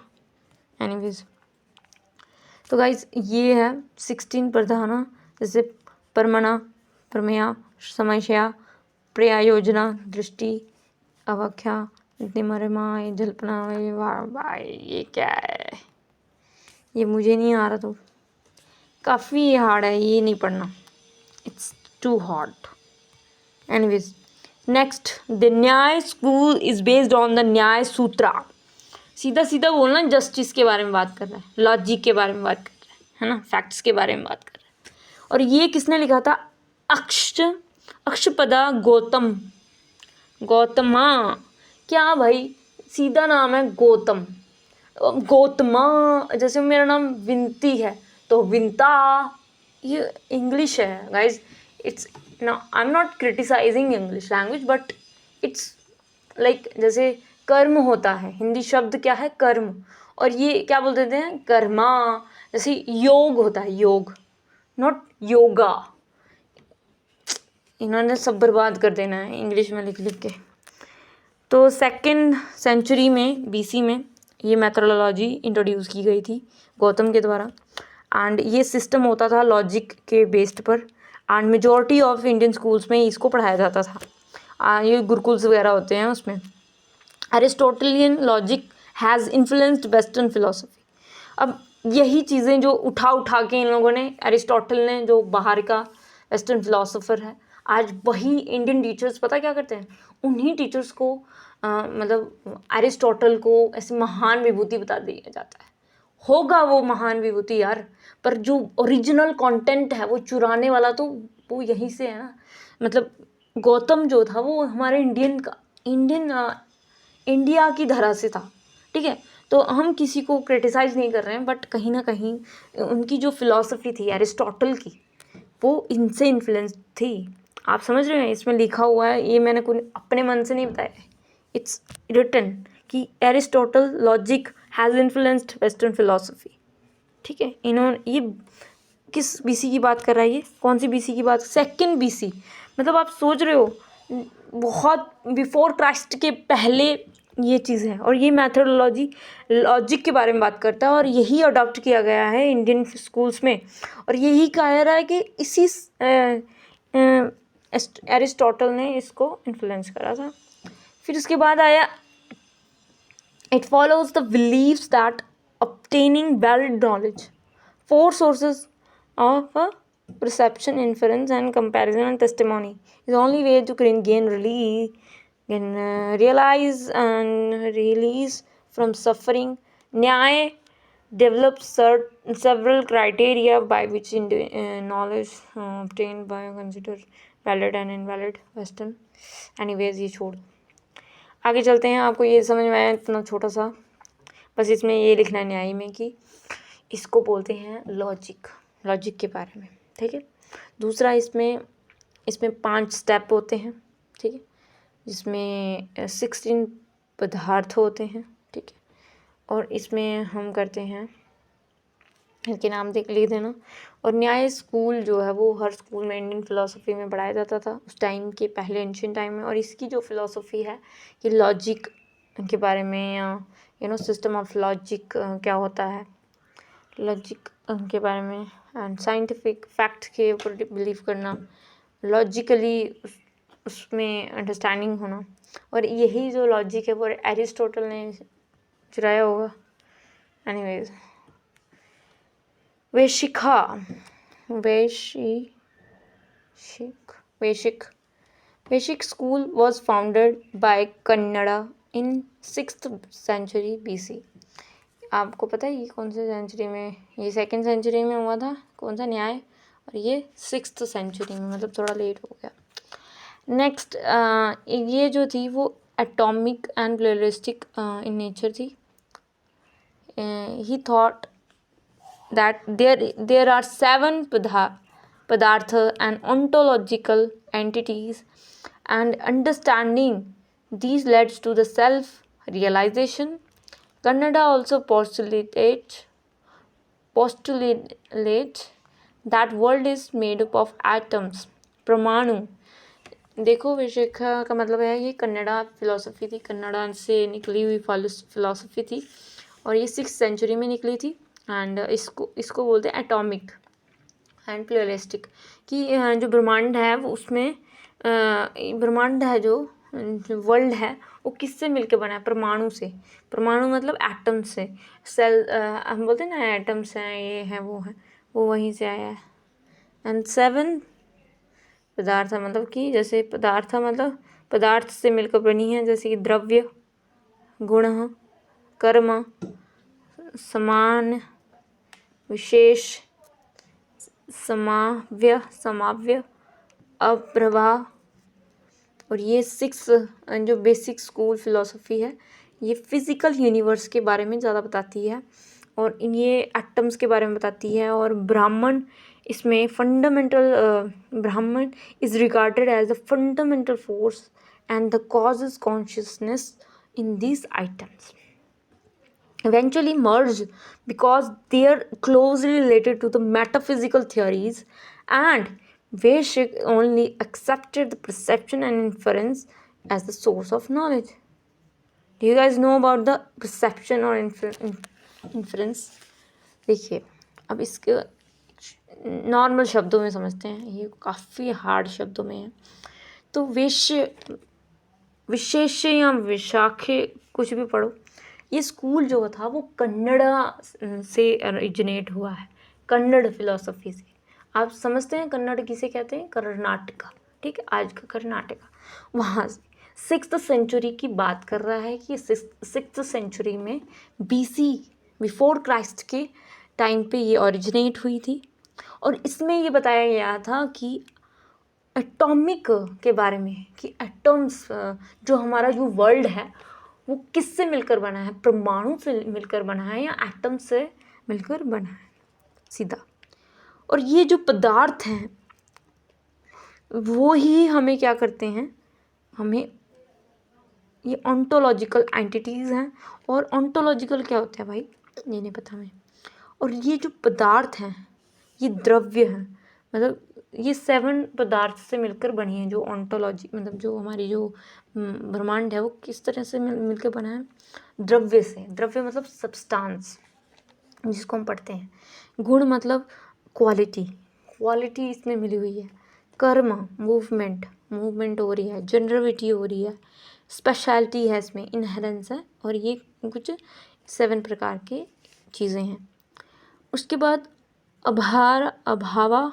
एनीवेज, तो गाइज ये है 16 प्रधाना. जैसे परमना, प्रमेया, समस्या, प्रयोजना, दृष्टि, अवख्या, निमरमा, जल्पना. भाई ये क्या है? ये मुझे नहीं आ रहा, तो काफ़ी हार्ड है, ये नहीं पढ़ना. It's too hard. Anyways, next, the Nyaya school is based on the Nyaya Sutra. सीधा सीधा बोलना, जस्टिस के बारे में बात कर रहा है, लॉजिक के बारे में बात कर रहा है ना, फैक्ट्स के बारे में बात कर रहा है. और ये किसने लिखा था? अक्षपदा गौतमा. क्या भाई, सीधा नाम है गौतम. गौतमा, जैसे मेरा नाम विंती है तो विंता. ये इंग्लिश है guys. It's no, I am not criticising English language, but it's like जैसे कर्म होता है, हिंदी शब्द क्या है? कर्म. और ये क्या बोल देते हैं? कर्मा. जैसे योग होता है, योग, नॉट योगा. इन्होंने सब बर्बाद कर देना है इंग्लिश में लिख लिख के. तो 2nd सेंचुरी में BC में ये मैथोडोलॉजी इंट्रोड्यूस की गई थी गौतम के द्वारा. एंड ये सिस्टम होता था लॉजिक के बेस्ड पर. And majority of Indian schools में इसको पढ़ाया जाता था. ये गुरुकुल्स वगैरह होते हैं उसमें. Aristotelian logic has influenced western philosophy. अब यही चीज़ें जो उठा के इन लोगों ने, एरिस्टोटल ने, जो बाहर का वेस्टर्न फिलोसोफर है, आज वही इंडियन टीचर्स पता क्या करते हैं? उन्हीं टीचर्स को मतलब एरिस्टोटल को ऐसे महान विभूति बता दिया जाता है. होगा वो महान विभूति यार, पर जो ओरिजिनल कंटेंट है वो चुराने वाला तो वो यहीं से है ना. मतलब गौतम जो था वो हमारे इंडिया की धरा से था. ठीक है, तो हम किसी को क्रिटिसाइज नहीं कर रहे हैं, बट कहीं ना कहीं उनकी जो फिलॉसफी थी एरिस्टोटल की, वो इनसे इन्फ्लुएंस थी. आप समझ रहे हैं? इसमें लिखा हुआ है, ये मैंने कोई अपने मन से नहीं बताया है. इट्स रिटन कि Aristotle logic has influenced western philosophy. ठीक है, इन्होंने, ये किस BC की बात कर रहा है? ये कौन सी BC की बात? 2nd BC. मतलब आप सोच रहे हो, बहुत बिफोर क्राइस्ट के पहले ये चीज़ है. और ये मैथोडोलॉजी लॉजिक के बारे में बात करता है, और यही अडॉप्ट किया गया है इंडियन स्कूल्स में. और यही कहा रहा है कि इसी एरिस्टोटल ने इसको इन्फ्लुएंस करा था. फिर उसके बाद आया, it follows the believes that obtaining valid knowledge, 4 sources of perception, inference, and comparison and testimony is the only way to realize and release from suffering. Nyaya develops several criteria by which knowledge obtained by consider valid and invalid Western. Anyways, ये छोड़, आगे चलते हैं. आपको ये समझ में आया इतना छोटा सा, बस इसमें ये लिखना है न्याय में कि इसको बोलते हैं लॉजिक के बारे में, ठीक है। दूसरा इसमें 5 स्टेप होते हैं, ठीक है, जिसमें 16 पदार्थ होते हैं, ठीक है। और इसमें हम करते हैं, इनके नाम लिख देना। और न्याय स्कूल जो है वो हर स्कूल में इंडियन फ़िलासफ़ी में पढ़ाया जाता था उस टाइम के, पहले एंशिएंट टाइम में। और इसकी जो फ़िलासफ़ी है कि लॉजिक के बारे में, या सिस्टम ऑफ लॉजिक क्या होता है, लॉजिक के बारे में, एंड साइंटिफिक फैक्ट के ऊपर बिलीव करना, लॉजिकली उसमें अंडरस्टैंडिंग होना। और यही जो लॉजिक है वो एरिस्टोटल ने चुराया होगा। Anyways, Vedic school was founded by Kannada in 6th century BC। आपको पता है ये कौन से सेंचुरी में? ये 2nd सेंचुरी में हुआ था, कौन सा न्याय, और ये 6th सेंचुरी में, मतलब थोड़ा लेट हो गया। नेक्स्ट, ये जो थी वो एटॉमिक एंड प्लuralistic इन नेचर थी। ही thought that there are 7 padartha and ontological entities, and understanding these leads to the self realization. Kannada also postulates that world is made up of atoms, परमाणु। देखो, विशिखा का मतलब है ये कन्नड़ा फिलॉसफी थी, कन्नड़ा से निकली हुई फिलॉसफी थी, और ये 6th सेंचुरी में निकली थी। एंड इसको बोलते हैं एटॉमिक एंड प्लuralistic, कि जो ब्रह्मांड है वो उसमें ब्रह्मांड है, जो वर्ल्ड है वो किससे मिलकर बना है? परमाणु से। परमाणु मतलब एटम से। सेल हम बोलते हैं ना, एटम्स हैं, ये है वो वहीं से आया है। एंड 7 पदार्थ मतलब कि जैसे पदार्थ मतलब पदार्थ से मिलकर बनी है, जैसे कि द्रव्य, गुण, कर्म, समान, विशेष, समाव्य, अप्रवाह। और ये 6 जो बेसिक स्कूल फिलॉसफी है ये फिज़िकल यूनिवर्स के बारे में ज़्यादा बताती है, और ये एटम्स के बारे में बताती है। और ब्राह्मण इसमें fundamental, Brahman is regarded as the fundamental force and the causes consciousness in these items eventually merged because they are closely related to the metaphysical theories, and Vedic only accepted the perception and inference as the source of knowledge. Do you guys know about the perception or inference? देखिए, अब इसके normal शब्दों में समझते हैं, ये काफ़ी hard शब्दों में है। तो विशेष या विशाखे कुछ भी पढ़ो, ये स्कूल जो था वो कन्नड़ा से ओरिजिनेट हुआ है, कन्नड़ फिलॉसफी से। आप समझते हैं कन्नड़ किसे कहते हैं? कर्नाटका, ठीक है, आज का कर्नाटका, वहाँ से 6th सेंचुरी की बात कर रहा है कि 6th सेंचुरी में BC, बिफोर क्राइस्ट के टाइम पे ये ओरिजिनेट हुई थी। और इसमें ये बताया गया था कि एटॉमिक के बारे में, कि एटम्स जो हमारा जो वर्ल्ड है वो किससे मिलकर बना है? परमाणु से मिलकर बना है या एटम से मिलकर बना है, सीधा। और ये जो पदार्थ हैं वो ही हमें क्या करते हैं? हमें ये ऑन्टोलॉजिकल एंटिटीज़ हैं। और ऑन्टोलॉजिकल क्या होता है भाई? ये नहीं पता हमें। और ये जो पदार्थ हैं ये द्रव्य हैं, मतलब ये 7 पदार्थ से मिलकर बनी है। जो ऑन्टोलॉजी मतलब जो हमारी जो ब्रह्मांड है वो किस तरह से मिलकर बना है? द्रव्य से। द्रव्य मतलब सब्सटेंस, जिसको हम पढ़ते हैं। गुण मतलब क्वालिटी इसमें मिली हुई है। कर्म मूवमेंट हो रही है, जनरविटी हो रही है, स्पेशलिटी है इसमें, इनहेरेंस है। और ये कुछ 7 प्रकार के चीज़ें हैं। उसके बाद अभाव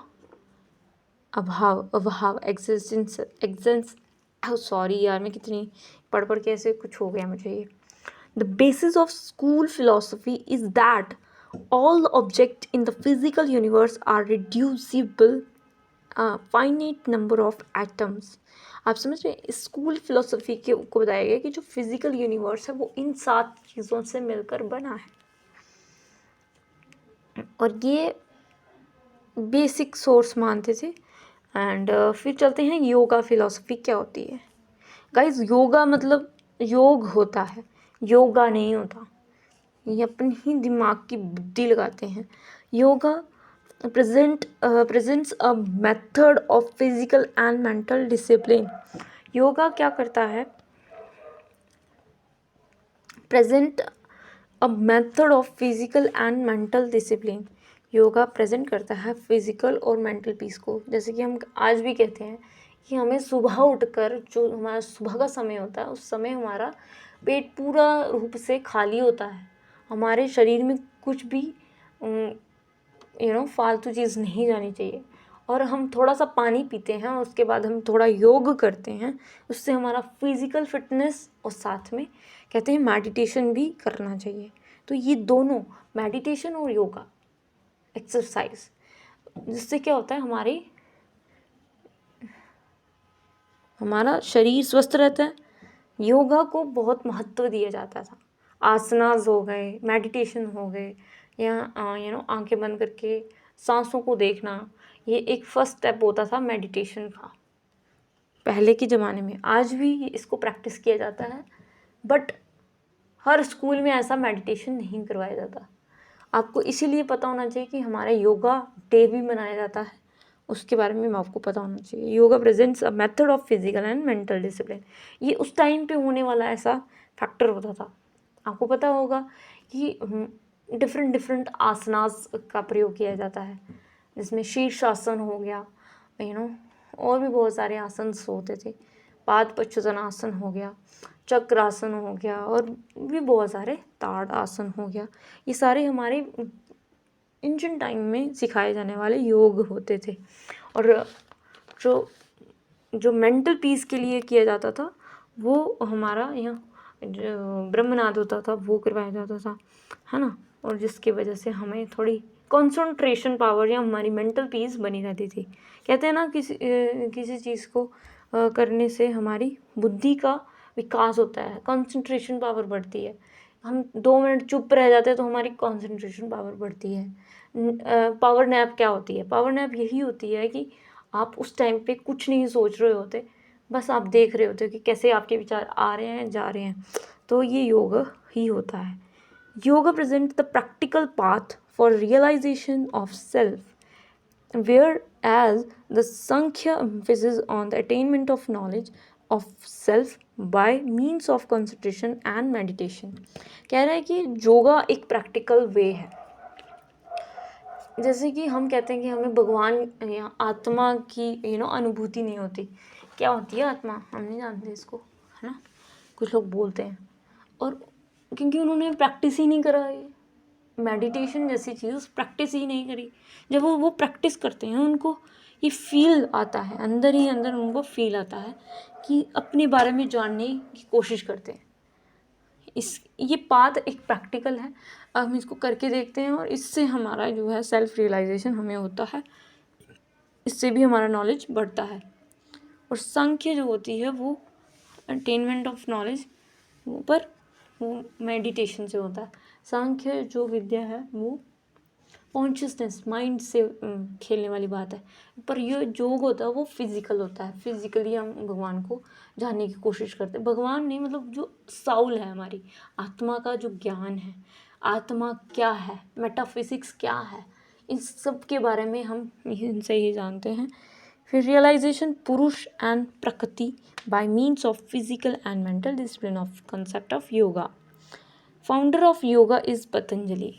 एग्जिस्टेंस सॉरी यार, मैं कितनी पढ़ के ऐसे कुछ हो गया मुझे ये। The basis of school philosophy is that all objects in the physical universe are reducible finite number of atoms। आप समझ रहे हैं, स्कूल फिलोसफी के को बताया गया कि जो फिजिकल यूनिवर्स है वो इन 7 चीज़ों से मिलकर बना है, और ये बेसिक सोर्स मानते थे। एंड फिर चलते हैं योगा फिलोसफी क्या होती है। गाइस, योगा मतलब योग होता है, योगा नहीं होता। ये अपनी ही दिमाग की बुद्धि लगाते हैं। Yoga presents a method of physical and mental discipline. Yoga क्या करता है, present a method of physical and mental discipline. Yoga present करता है फिजिकल और मेंटल पीस को। जैसे कि हम आज भी कहते हैं कि हमें सुबह उठकर, जो हमारा सुबह का समय होता है, उस समय हमारा पेट पूरा रूप से खाली होता है, हमारे शरीर में कुछ भी फालतू चीज़ नहीं जानी चाहिए, और हम थोड़ा सा पानी पीते हैं और उसके बाद हम थोड़ा योग करते हैं, उससे हमारा फिजिकल फिटनेस और साथ में कहते हैं मेडिटेशन भी करना चाहिए। तो ये दोनों, मेडिटेशन और योगा एक्सरसाइज, जिससे क्या होता है, हमारा शरीर स्वस्थ रहता है। योगा को बहुत महत्व दिया जाता था। आसनास हो गए, मेडिटेशन हो गए, या आंखें बंद करके सांसों को देखना, ये एक फर्स्ट स्टेप होता था मेडिटेशन का पहले के ज़माने में। आज भी इसको प्रैक्टिस किया जाता है, बट हर स्कूल में ऐसा मेडिटेशन नहीं करवाया जाता। आपको इसीलिए पता होना चाहिए कि हमारा योगा डे भी मनाया जाता है, उसके बारे में आपको पता होना चाहिए। Yoga presents a method of physical and mental discipline. ये उस टाइम पे होने वाला ऐसा फैक्टर होता था। आपको पता होगा कि डिफरेंट आसनास का प्रयोग किया जाता है, जिसमें शीर्षासन हो गया, और भी बहुत सारे आसन होते थे। पादपश्चिमासन हो गया, चक्रासन हो गया, और भी बहुत सारे ताड़ आसन हो गया। ये सारे हमारे एंशिएंट टाइम में सिखाए जाने वाले योग होते थे। और जो मेंटल पीस के लिए किया जाता था, वो हमारा यहाँ ब्रह्मनाद होता था, वो करवाया जाता था, है ना। और जिसकी वजह से हमें थोड़ी कंसंट्रेशन पावर या हमारी मेंटल पीस बनी रहती थी। कहते हैं ना, किसी चीज़ को करने से हमारी बुद्धि का विकास होता है, कंसंट्रेशन पावर बढ़ती है। हम 2 मिनट चुप रह जाते हैं तो हमारी कंसंट्रेशन पावर बढ़ती है। पावर नैप क्या होती है? पावर नैप यही होती है कि आप उस टाइम पे कुछ नहीं सोच रहे होते, बस आप देख रहे होते हो कि कैसे आपके विचार आ रहे हैं, जा रहे हैं। तो ये योग ही होता है। Yoga present the practical path for realisation of self, whereas the Sankhya emphasis on the attainment of knowledge of self by means of concentration and meditation। कह रहा है कि योगा एक प्रैक्टिकल वे है। जैसे कि हम कहते हैं कि हमें भगवान या आत्मा की अनुभूति नहीं होती। क्या होती है आत्मा? हम नहीं जानते इसको, है ना। कुछ लोग बोलते हैं, और क्योंकि उन्होंने प्रैक्टिस ही नहीं करा है। मेडिटेशन जैसी चीज़ प्रैक्टिस ही नहीं करी। जब वो प्रैक्टिस करते हैं, उनको ये फील आता है, अंदर ही अंदर उनको फील आता है कि अपने बारे में जानने की कोशिश करते हैं। ये पाथ एक प्रैक्टिकल है, हम इसको करके देखते हैं, और इससे हमारा जो है सेल्फ रियलाइजेशन हमें होता है, इससे भी हमारा नॉलेज बढ़ता है। और सांख्य जो होती है वो अटेनमेंट ऑफ नॉलेज, वो मेडिटेशन से होता है। सांख्य जो विद्या है वो कॉन्शियसनेस, माइंड से खेलने वाली बात है, पर ये योग होता है वो फिजिकल होता है। फिजिकली हम भगवान को जानने की कोशिश करते हैं। भगवान नहीं, मतलब जो साउल है, हमारी आत्मा का जो ज्ञान है, आत्मा क्या है, मेटाफिजिक्स क्या है, इस सब के बारे में हम इनसे ही जानते हैं। फिर रियलाइजेशन पुरुष एंड प्रकृति bye means of physical and mental discipline of concept of yoga. Founder of yoga is Patanjali.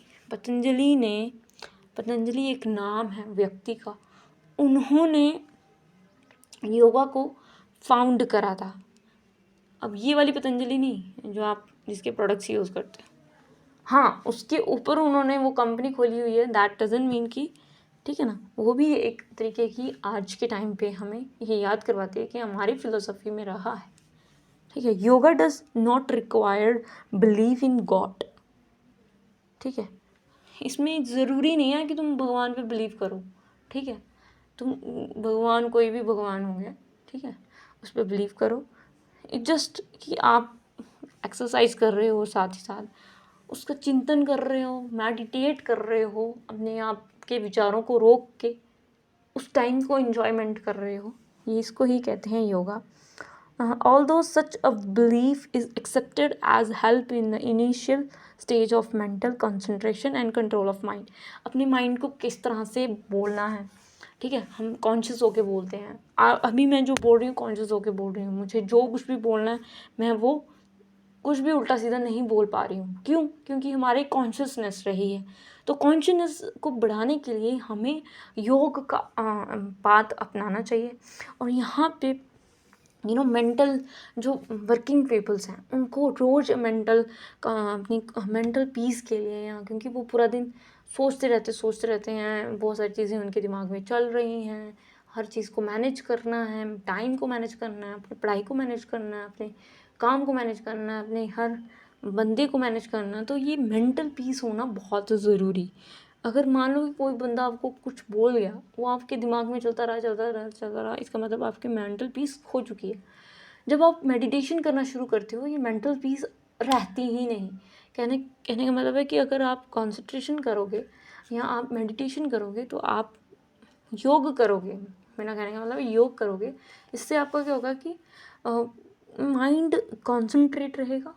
Patanjali एक नाम है व्यक्ति का, उन्होंने योगा को फाउंड करा था। अब ये वाली पतंजलि नहीं जो आप जिसके प्रोडक्ट्स यूज़ करते हैं, हाँ, उसके ऊपर उन्होंने वो कंपनी खोली हुई है, दैट डजंट मीन कि, ठीक है ना, वो भी एक तरीके की आज के टाइम पे हमें ये याद करवाती है कि हमारी फिलोसफी में रहा है, ठीक है। Yoga does not required believe in God, ठीक है। इसमें ज़रूरी नहीं है कि तुम भगवान पे बिलीव करो, ठीक है। तुम भगवान, कोई भी भगवान हो गया, ठीक है, उस पर बिलीव करो। इट जस्ट कि आप एक्सरसाइज कर रहे हो, साथ ही साथ उसका चिंतन कर रहे हो, मेडिटेट कर रहे हो, अपने आप के विचारों को रोक के उस टाइम को एंजॉयमेंट कर रहे हो, ये इसको ही कहते हैं yoga. Although such a belief is accepted as help in the initial stage of mental concentration and control of mind। अपने माइंड को किस तरह से बोलना है, ठीक है, हम कॉन्शियस होके बोलते हैं। अभी मैं जो बोल रही हूँ कॉन्शियस होके बोल रही हूँ, मुझे जो कुछ भी बोलना है मैं वो कुछ भी उल्टा सीधा नहीं बोल पा रही हूँ। क्यों? क्योंकि हमारे कॉन्शियसनेस रही है। तो कॉन्शियसनेस को बढ़ाने के लिए हमें योग का पाथ अपनाना चाहिए। और यहाँ पे मेंटल जो वर्किंग पीपल्स हैं उनको रोज़ अपनी मेंटल पीस के लिए, या क्योंकि वो पूरा दिन सोचते रहते हैं, बहुत सारी चीज़ें उनके दिमाग में चल रही हैं, हर चीज़ को मैनेज करना है, टाइम को मैनेज करना है, अपनी पढ़ाई को मैनेज करना है, अपने काम को मैनेज करना है, अपने हर बंदे को मैनेज करना है। तो ये मेंटल पीस होना बहुत ज़रूरी। अगर मान लो कि कोई बंदा आपको कुछ बोल गया, वो आपके दिमाग में चलता रहा, इसका मतलब आपकी मेंटल पीस खो चुकी है। जब आप मेडिटेशन करना शुरू करते हो, ये मेंटल पीस रहती ही नहीं। कहने का मतलब है कि अगर आप कंसंट्रेशन करोगे या आप मेडिटेशन करोगे तो आप योग करोगे, मेरा कहने का मतलब योग करोगे, इससे आपका क्या होगा कि माइंड कॉन्सेंट्रेट रहेगा,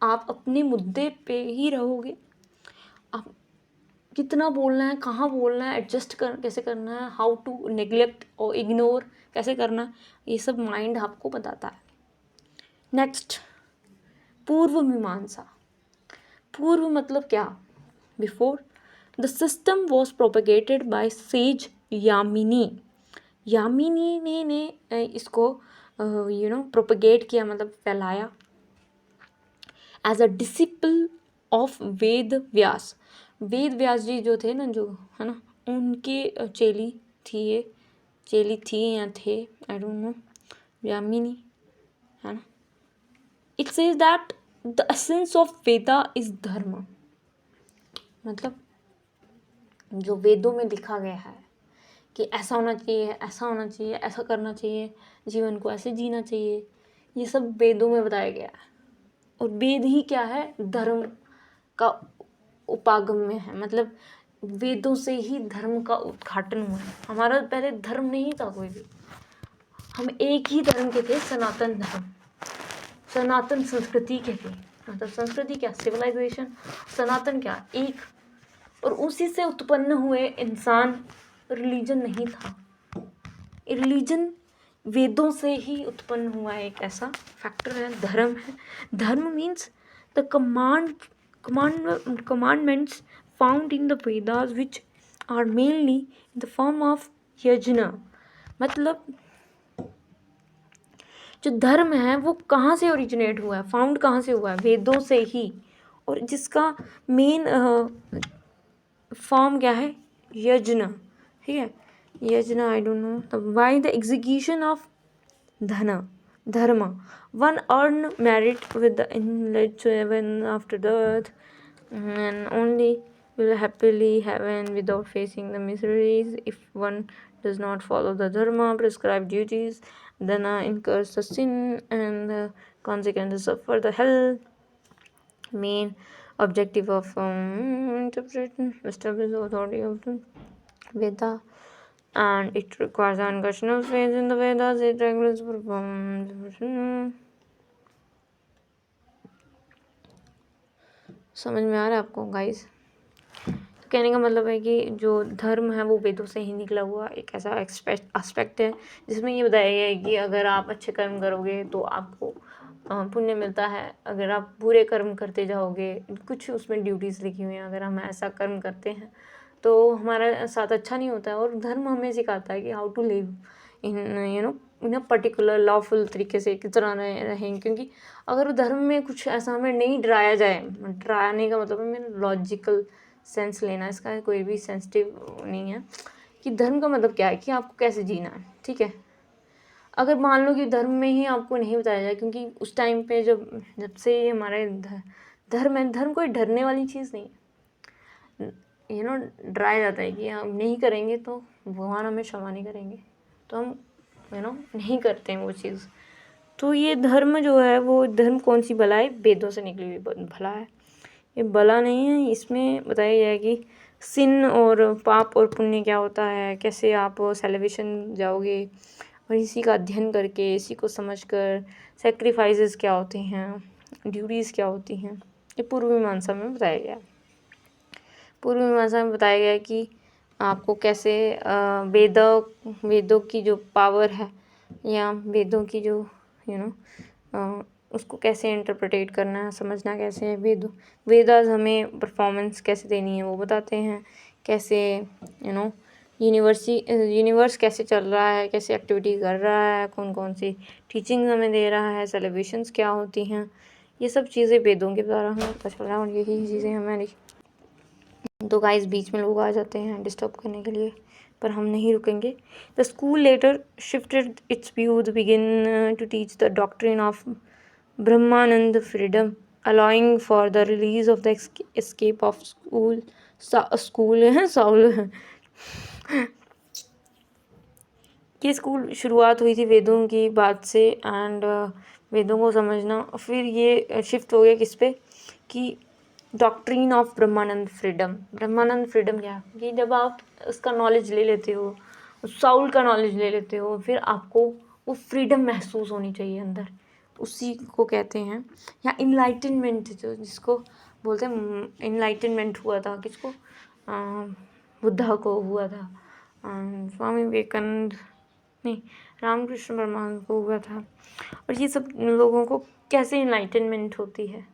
आप अपने मुद्दे पे ही रहोगे। आप कितना बोलना है, कहाँ बोलना है, कैसे करना है, हाउ टू नेग्लेक्ट और इग्नोर कैसे करना है, ये सब माइंड आपको बताता है। नेक्स्ट, पूर्व मीमांसा। पूर्व मतलब क्या? Before. The system was propagated bye says Yamini. Yamini ने इसको प्रोपेगेट किया, मतलब फैलाया, as a disciple of Ved Vyas. Ved Vyas जी जो थे ना, जो है ना, उनके चेली थी या थे, आई डोंट नो, यामिनी, है ना। It says that the essence of Veda is धर्म। मतलब जो वेदों में लिखा गया है कि ऐसा होना चाहिए, ऐसा होना चाहिए, ऐसा करना चाहिए, जीवन को ऐसे जीना चाहिए, ये सब वेदों में बताया गया है। और वेद ही क्या है? धर्म का उपागम में है। मतलब वेदों से ही धर्म का उद्घाटन हुआ है। हमारा पहले धर्म नहीं था कोई भी, हम एक ही धर्म के थे, सनातन धर्म, सनातन संस्कृति के थे। मतलब संस्कृति क्या? सिविलाइजेशन। सनातन क्या? एक। और उसी से उत्पन्न हुए इंसान। रिलीजन नहीं था, रिलीजन वेदों से ही उत्पन्न हुआ है। एक ऐसा फैक्टर है, धर्म है। धर्म means the commandments found in the Vedas which are mainly in the form of yajna। मतलब जो धर्म है वो कहाँ से ओरिजिनेट हुआ है, फाउंड कहाँ से हुआ है? वेदों से ही। और जिसका मेन फॉर्म क्या है? यज्ञ, ठीक है, यज्ञ। I don't know why the execution of dharma one earn merit with the inlet to heaven after death and only will happily heaven without facing the miseries. If one does not follow the dharma prescribed duties, then incurs the sin and the consequences suffer the hell. Main objective of interpreting establish the authority of the Veda, and it requires unconditional faith in the Vedas. It regulates performance. समझ में आ रहा है आपको guys? तो कहने का मतलब है कि जो धर्म है वो वेदों से ही निकला हुआ एक ऐसा एस्पेक्ट है जिसमें ये बताया गया है कि अगर आप अच्छे कर्म करोगे तो आपको पुण्य मिलता है। अगर आप बुरे कर्म करते जाओगे, कुछ उसमें ड्यूटीज़ लिखी हुई हैं, अगर हम ऐसा कर्म करते हैं तो हमारा साथ अच्छा नहीं होता है। और धर्म हमें सिखाता है कि how to live in in a particular lawful तरीके से किस तरह रहें। क्योंकि अगर धर्म में कुछ ऐसा हमें नहीं डराया जाए, डराने का मतलब हमें लॉजिकल सेंस लेना, इसका कोई भी सेंसिटिव नहीं है कि धर्म का मतलब क्या है, कि आपको कैसे जीना है, ठीक है। अगर मान लो कि धर्म में ही आपको नहीं बताया जाए, क्योंकि उस टाइम पे जब से हमारे धर्म है, धर्म कोई डरने वाली चीज़ नहीं है। डराया जाता है कि हम नहीं करेंगे तो भगवान हमें क्षमा नहीं करेंगे, तो हम नहीं करते हैं वो चीज़। तो ये धर्म जो है वो धर्म कौन सी बला है? वेदों से निकली हुई भला है, ये बला नहीं है। इसमें बताया गया है कि सिन और पाप और पुण्य क्या होता है, कैसे आप सेलिब्रेशन जाओगे, और इसी का अध्ययन करके, इसी को समझकर सेक्रीफाइसेस क्या होते हैं, ड्यूटीज़ क्या होती हैं, ये पूर्व मीमांसा में बताया गया है। पूर्व मीमांसा में बताया गया है कि आपको कैसे वेदों की जो पावर है, या वेदों की जो उसको कैसे इंटरप्रेटेट करना है, समझना कैसे है। वेदास हमें परफॉर्मेंस कैसे देनी है वो बताते हैं, कैसे यूनिवर्स कैसे चल रहा है, कैसे एक्टिविटी कर रहा है, कौन कौन सी टीचिंग हमें दे रहा है, सेलिब्रेशंस क्या होती हैं, ये सब चीज़ें वेदों के द्वारा हमें पता चल रहा है। और यही चीज़ें हमारी, तो गाइस बीच में लोग आ जाते हैं डिस्टर्ब करने के लिए, पर हम नहीं रुकेंगे। The school later shifted its view the begin to teach the doctrine of Brahmananda freedom, allowing for the release of the escape of soul. ये स्कूल शुरुआत हुई थी वेदों की बात से, एंड वेदों को समझना, फिर ये शिफ्ट हो गया किस पे, कि doctrine of Brahmananda freedom. Brahmananda freedom क्या है कि जब आप उसका नॉलेज ले लेते हो, साउल का नॉलेज ले लेते हो, फिर आपको वो फ्रीडम महसूस होनी चाहिए अंदर, उसी को कहते हैं, या इनलाइटनमेंट, जो जिसको बोलते हैं इनलाइटनमेंट हुआ था किसको, बुद्धा को हुआ था, स्वामी विवेकानंद नहीं, रामकृष्ण परमहंस को हुआ था। और ये सब लोगों को कैसे इनलाइटनमेंट होती है,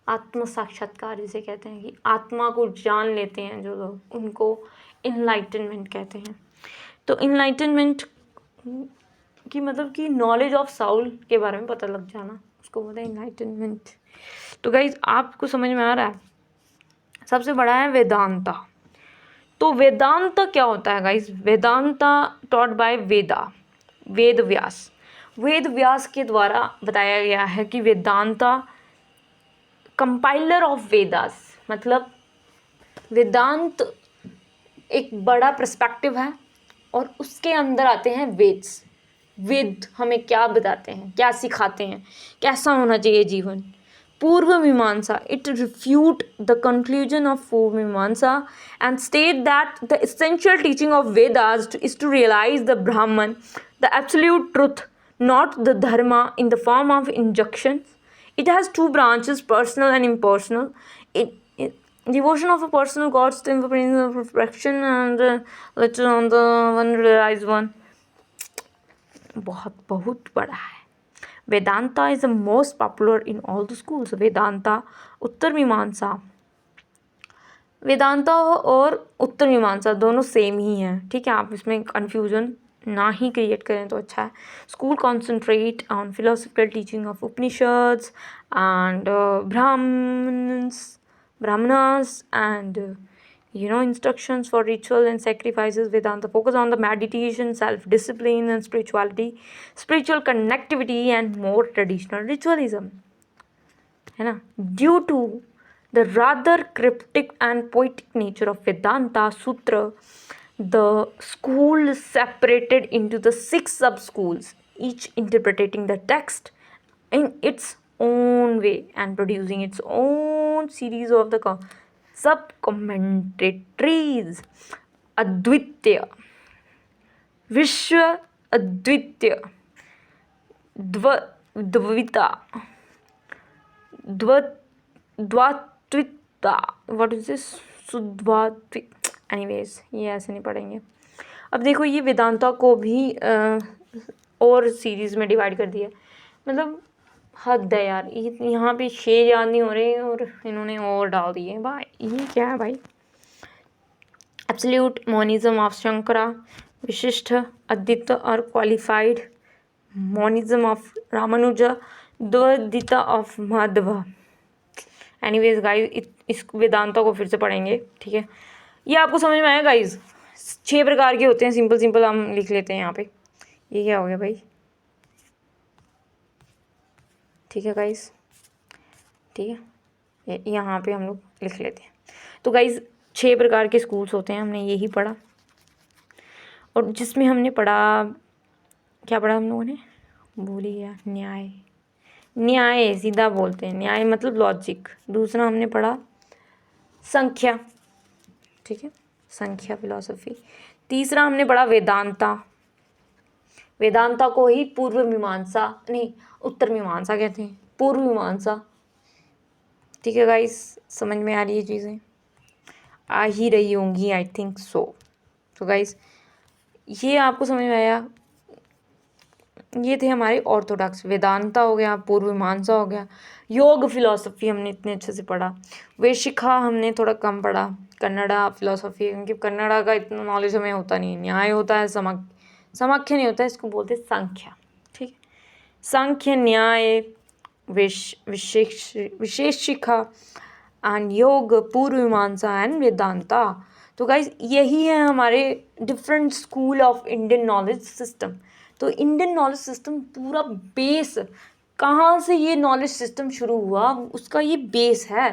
आत्म साक्षात्कार जिसे कहते हैं, कि आत्मा को जान लेते हैं जो लोग, उनको इनलाइटनमेंट कहते हैं। तो इनलाइटनमेंट की मतलब कि नॉलेज ऑफ साउल के बारे में पता लग जाना, उसको बोलते हैं इनलाइटनमेंट। तो गाइज आपको समझ में आ रहा है। सबसे बड़ा है वेदांता। तो वेदांता क्या होता है guys? Vedanta taught by Ved Vyas के द्वारा बताया गया है कि वेदांता कंपाइलर ऑफ वेदास, मतलब वेदांत एक बड़ा पर्सपेक्टिव है, और उसके अंदर आते हैं वेद हमें क्या बताते हैं, क्या सिखाते हैं, कैसा होना चाहिए जीवन। Purva Mimamsa, it refute the conclusion of Purva Mimamsa and state that the essential teaching of Vedas is to realise the Brahman, the absolute truth, not the dharma in the form of injunctions. It has two branches, personal and impersonal. Devotion of a personal gods to the perfection, and later on the one realized one. बहुत बड़ा है। Vedanta is the most popular in all the schools. Vedanta, उत्तर मीमांसा, वेदांता और उत्तर मीमांसा दोनों same ही हैं, ठीक है, आप इसमें कन्फ्यूजन ना ही क्रिएट करें तो अच्छा है। School concentrate on philosophical teaching of Upanishads and brahmanas and instructions for ritual and sacrifices. Vedanta focus on the meditation, self-discipline and spirituality, spiritual connectivity and more traditional ritualism, है ना। Due to the rather cryptic and poetic nature of Vedanta Sutra, the school separated into the 6 sub-schools, each interpreting the text in its own way and producing its own series of the sub-commentaries. Advitya, Vishwa Advitya, Dvita, Dvatwita, what is this? Sudvatwit. Anyways ये ऐसे नहीं पढ़ेंगे। अब देखो ये वेदांता को भी और सीरीज़ में डिवाइड कर दिया, मतलब हद है यार, यहाँ पे 6 याद नहीं हो रहे और इन्होंने और डाल दिए भाई, ये क्या है भाई। Absolute monism of Shankara, Vishishta Advaita और qualified monism of Ramanuja, Dvaita of Madhva. Anyways guys इस वेदांता को फिर से पढ़ेंगे, ठीक है। ये आपको समझ में आया गाइज? 6 प्रकार के होते हैं, सिंपल हम लिख लेते हैं यहाँ पे। ये क्या हो गया भाई, ठीक है गाइज, ठीक है, यहाँ पे हम लोग लिख लेते हैं। तो गाइज 6 प्रकार के स्कूल्स होते हैं, हमने यही पढ़ा, और जिसमें हमने पढ़ा क्या पढ़ा हम लोगों ने, भूल ही गया, न्याय, न्याय सीधा बोलते हैं, न्याय मतलब लॉजिक। दूसरा हमने पढ़ा संख्या, ठीक है, संख्या फिलॉसफी। तीसरा हमने पढ़ा वेदांता, वेदांता को ही पूर्व मीमांसा नहीं उत्तर मीमांसा कहते हैं, पूर्व मीमांसा। ठीक है गाइस, समझ में आ रही है चीज़ें, आ ही रही होंगी, आई थिंक सो। तो गाइस ये आपको समझ में आया, ये थे हमारे ऑर्थोडॉक्स, वेदांता हो गया, पूर्व मीमांसा हो गया, योग फिलॉसफी हमने इतने अच्छे से पढ़ा, वेशिखा हमने थोड़ा कम पढ़ा, कन्नड़ा फिलॉसफी, क्योंकि कन्नड़ा का इतना नॉलेज हमें होता नहीं है, न्याय होता है, समाख्या नहीं होता है, इसको बोलते हैं संख्या। ठीक है, सांख्य, न्याय, विशेषिका एंड योग, पूर्व मीमांसा एंड वेदांता। तो गाइज यही है हमारे different school of Indian knowledge system. तो इंडियन नॉलेज सिस्टम पूरा बेस, कहाँ से ये नॉलेज सिस्टम शुरू हुआ उसका ये बेस है।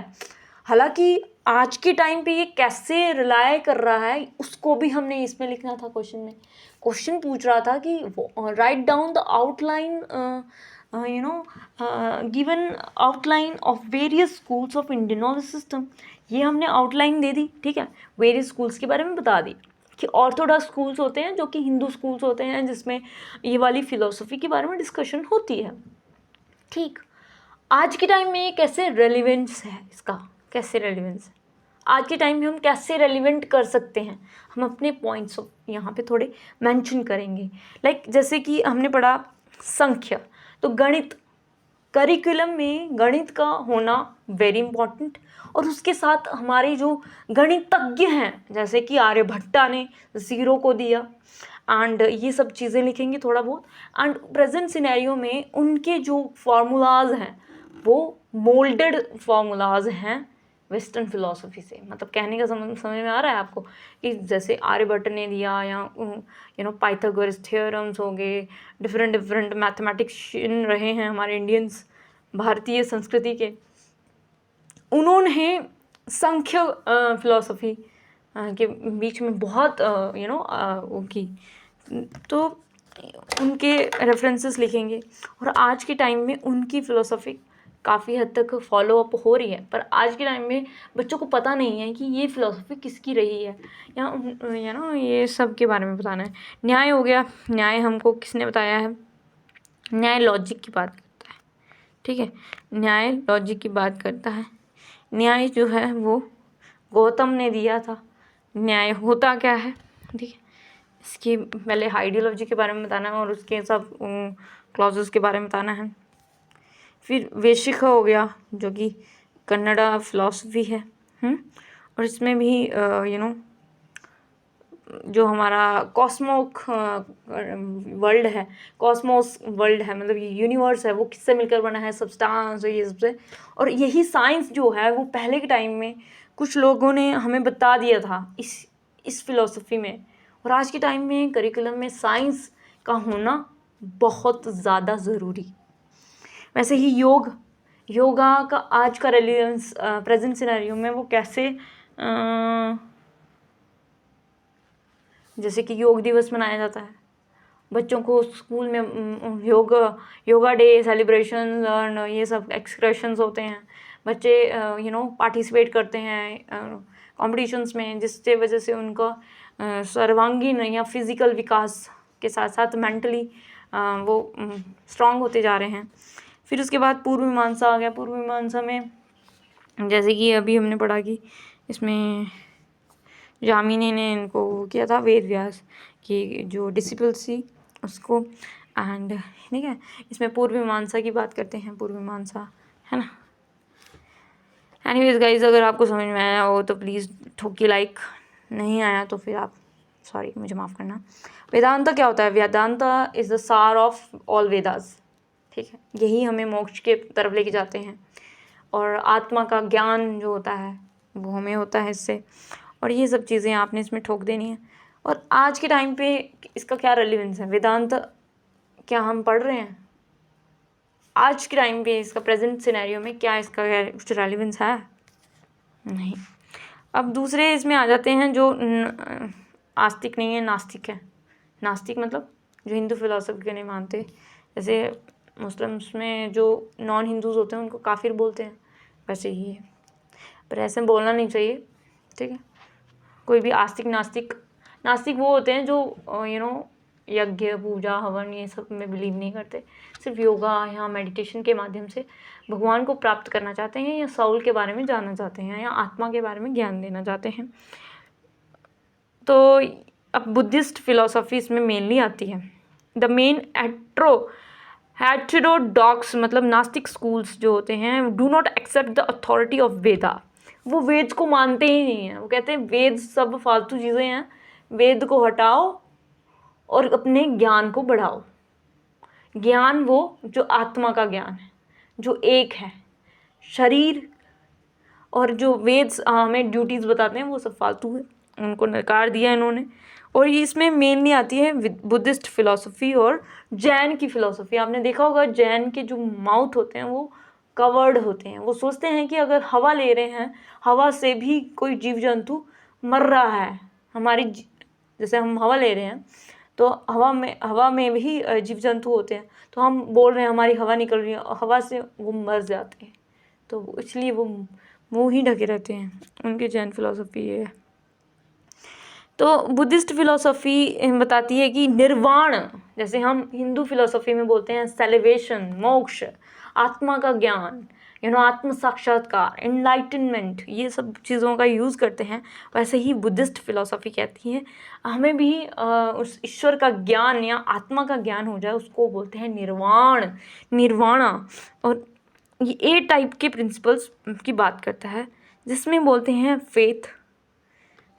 हालांकि आज के टाइम पे ये कैसे रिलाय कर रहा है उसको भी हमने इसमें लिखना था। क्वेश्चन में क्वेश्चन पूछ रहा था कि write down the outline given outline of various schools of Indian knowledge system. ये हमने आउटलाइन दे दी, ठीक है, वेरियस स्कूल्स के बारे में बता दी कि ऑर्थोडॉक्स स्कूल्स होते हैं जो कि हिंदू स्कूल्स होते हैं जिसमें ये वाली फिलोसफी के बारे में डिस्कशन होती है। ठीक, आज के टाइम में ये कैसे रेलिवेंस है, इसका कैसे रेलिवेंस है, आज के टाइम में हम कैसे रेलिवेंट कर सकते हैं, हम अपने पॉइंट्स यहाँ पे थोड़े मेंशन करेंगे। लाइक जैसे कि हमने पढ़ा संख्या, तो गणित, करिकुलम में गणित का होना वेरी इंपॉर्टेंट, और उसके साथ हमारे जो गणितज्ञ हैं जैसे कि आर्यभट्टा ने ज़ीरो को दिया, एंड ये सब चीज़ें लिखेंगे थोड़ा बहुत। एंड प्रेजेंट सिनेरियो में उनके जो फार्मूलाज हैं वो मोल्डेड फार्मूलाज हैं वेस्टर्न फिलोसफी से। मतलब कहने का समझ में आ रहा है आपको कि जैसे आर्यभट्ट ने दिया, या पाइथागोरस थ्योरम्स हो गए, डिफरेंट मैथमेटिशियन रहे हैं हमारे इंडियंस, भारतीय संस्कृति के, उन्होंने संख्य फिलोसफी के बीच में बहुत वो की, तो उनके रेफरेंसेस लिखेंगे। और आज के टाइम में उनकी फ़िलोसफी काफ़ी हद तक फॉलो अप हो रही है, पर आज के टाइम में बच्चों को पता नहीं है कि ये फ़िलोसफी किसकी रही है, या ये सब के बारे में बताना है। न्याय हो गया, न्याय हमको किसने बताया है, न्याय लॉजिक की बात करता है, ठीक है, न्याय लॉजिक की बात करता है। न्याय जो है वो गौतम ने दिया था। न्याय होता क्या है, ठीक है, इसकी पहले आइडियोलॉजी के बारे में बताना है और उसके सब क्लॉजेस के बारे में बताना है। फिर वेशिका हो गया जो कि कन्नड़ा फिलॉसफी है, और इसमें भी जो हमारा कॉस्मोक वर्ल्ड है, कॉस्मोस वर्ल्ड है, मतलब ये यूनिवर्स है, वो किससे मिलकर बना है, सब्सटेंस और ये सबसे। और यही साइंस जो है वो पहले के टाइम में कुछ लोगों ने हमें बता दिया था इस फिलॉसफी में, और आज के टाइम में करिकुलम में साइंस का होना बहुत ज़्यादा ज़रूरी। वैसे ही योगा का आज का रेलिवेंस प्रेजेंट सिनेरियो में वो कैसे, जैसे कि योग दिवस मनाया जाता है, बच्चों को स्कूल में योगा डे सेलिब्रेशन और ये सब एक्सकर्शंस होते हैं, बच्चे पार्टिसिपेट करते हैं कॉम्पिटिशन्स में, जिससे वजह से उनका सर्वांगीण या फिज़िकल विकास के साथ साथ मेंटली वो स्ट्रांग होते जा रहे हैं। फिर उसके बाद पूर्व मीमांसा आ गया। पूर्व मीमांसा में जैसे कि अभी हमने पढ़ा कि इसमें जामिनी ने इनको किया था, वेद व्यास की जो डिसिपल्स थी उसको, एंड ठीक है, इसमें पूर्व मीमांसा की बात करते हैं, पूर्व मीमांसा है ना। एनीवेज गाइज, अगर आपको समझ में आया हो तो प्लीज़ ठोकी लाइक, नहीं आया तो फिर आप सॉरी, मुझे माफ़ करना। वेदांता क्या होता है, वेदांता इज़ द सार ऑफ ऑल वेदास, ठीक है, यही हमें मोक्ष के तरफ लेके जाते हैं, और आत्मा का ज्ञान जो होता है वो हमें होता है इससे, और ये सब चीज़ें आपने इसमें ठोक देनी है। और आज के टाइम पे इसका क्या रेलिवेंस है, वेदांत क्या हम पढ़ रहे हैं आज के टाइम पे, इसका प्रेजेंट सिनेरियो में क्या इसका कुछ रेलिवेंस है, नहीं। अब दूसरे इसमें आ जाते हैं जो आस्तिक नहीं है, नास्तिक है। नास्तिक मतलब जो हिंदू फिलोसफी को नहीं मानते, जैसे मुस्लिम्स में जो नॉन हिंदूज़ होते हैं उनको काफिर बोलते हैं, वैसे ही है, पर ऐसे बोलना नहीं चाहिए, ठीक है। कोई भी आस्तिक नास्तिक, नास्तिक वो होते हैं जो यज्ञ पूजा हवन ये सब में बिलीव नहीं करते, सिर्फ योगा या मेडिटेशन के माध्यम से भगवान को प्राप्त करना चाहते हैं, या साउल के बारे में जानना चाहते हैं, या आत्मा के बारे में ज्ञान देना चाहते हैं। तो अब बुद्धिस्ट फिलोसफी इसमें मेनली आती है। द मेन हेटेरोडॉक्स मतलब नास्तिक स्कूल्स जो होते हैं do not accept the authority of Veda. वो वेद को मानते ही नहीं है, वो कहते हैं वेद सब फालतू चीज़ें हैं, वेद को हटाओ और अपने ज्ञान को बढ़ाओ। ज्ञान वो जो आत्मा का ज्ञान है, जो एक है, शरीर और जो वेद हमें ड्यूटीज़ बताते हैं वो सब फालतू है, उनको नकार दिया इन्होंने। और ये इसमें मेनली आती है बुद्धिस्ट फिलॉसफी और जैन की फिलॉसफी। आपने देखा होगा जैन के जो माउथ होते हैं वो कवर्ड होते हैं, वो सोचते हैं कि अगर हवा ले रहे हैं, हवा से भी कोई जीव जंतु मर रहा है, जैसे हम हवा ले रहे हैं तो हवा में भी जीव जंतु होते हैं, तो हम बोल रहे हैं हमारी हवा निकल रही है, हवा से वो मर जाते हैं, तो इसलिए वो मुंह ही ढके रहते हैं। उनकी जैन फिलॉसफी ये है। तो बुद्धिस्ट फिलॉसफी बताती है कि निर्वाण, जैसे हम हिंदू फिलॉसफी में बोलते हैं सेलिवेशन, मोक्ष, आत्मा का ज्ञान, आत्म साक्षात्कार, एनलाइटनमेंट, ये सब चीज़ों का यूज़ करते हैं, वैसे ही बुद्धिस्ट फिलॉसफी कहती है हमें भी उस ईश्वर का ज्ञान या आत्मा का ज्ञान हो जाए, उसको बोलते हैं निर्वाणा। और ये 8 टाइप के प्रिंसिपल्स की बात करता है, जिसमें बोलते हैं faith,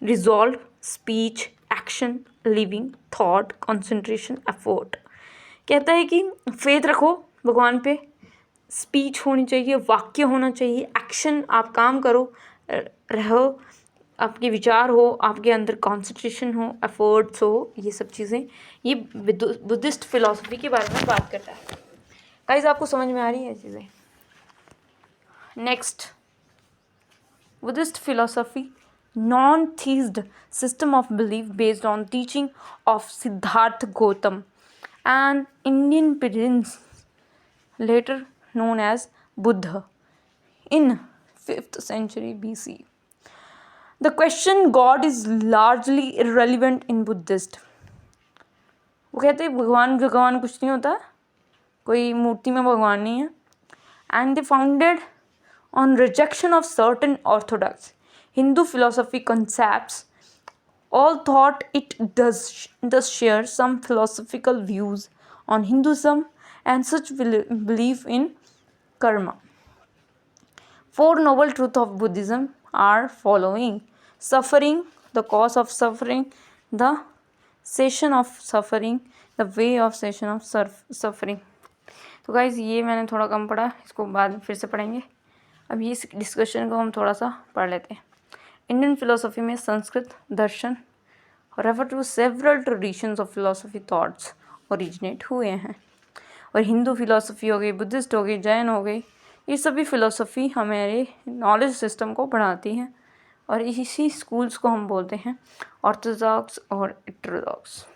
resolve, speech, action, living, thought, concentration, effort. कहता है कि फेथ रखो भगवान पे, स्पीच होनी चाहिए, वाक्य होना चाहिए, एक्शन आप काम करो, रहो, आपके विचार हो, आपके अंदर कंसंट्रेशन हो, एफर्ट्स हो, ये सब चीज़ें ये बुद्धिस्ट फिलॉसफी के बारे में बात करता है। गाइस आपको समझ में आ रही है चीज़ें? Next, Buddhist philosophy non-theist system of belief based on teaching of Siddhartha Gautam, an Indian prince later known as Buddha in 5th century BC. The question God is largely irrelevant in Buddhist. वो कहते हैं भगवान कुछ नहीं होता, कोई मूर्ति में भगवान नहीं है, and they founded on rejection of certain orthodox Hindu philosophy concepts, all thought it does share some philosophical views on Hinduism and such belief in karma. 4 noble truths of Buddhism are following: suffering, the cause of suffering, the cessation of suffering, the way of cessation of suffering. तो guys ये मैंने थोड़ा कम पढ़ा, इसको बाद में फिर से पढ़ेंगे। अब ये डिस्कशन को हम थोड़ा सा पढ़ लेते हैं। इंडियन फिलोसफी में Sanskrit darshan refer to several traditions of philosophy thoughts originate हुए हैं। और हिंदू फिलोसफी हो गई, बुद्धिस्ट हो गई, जैन हो गई, ये सभी फिलोसफी हमारे नॉलेज सिस्टम को बढ़ाती हैं, और इसी स्कूल्स को हम बोलते हैं ऑर्थोडॉक्स और heterodox.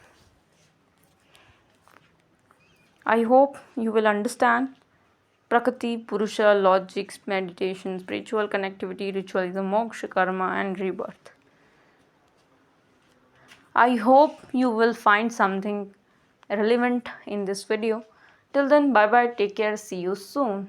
I hope you will understand Prakriti, Purusha, logics, meditation, spiritual connectivity, ritualism, moksha, karma, and rebirth. I hope you will find something relevant in this video. Till then, bye bye, take care, see you soon.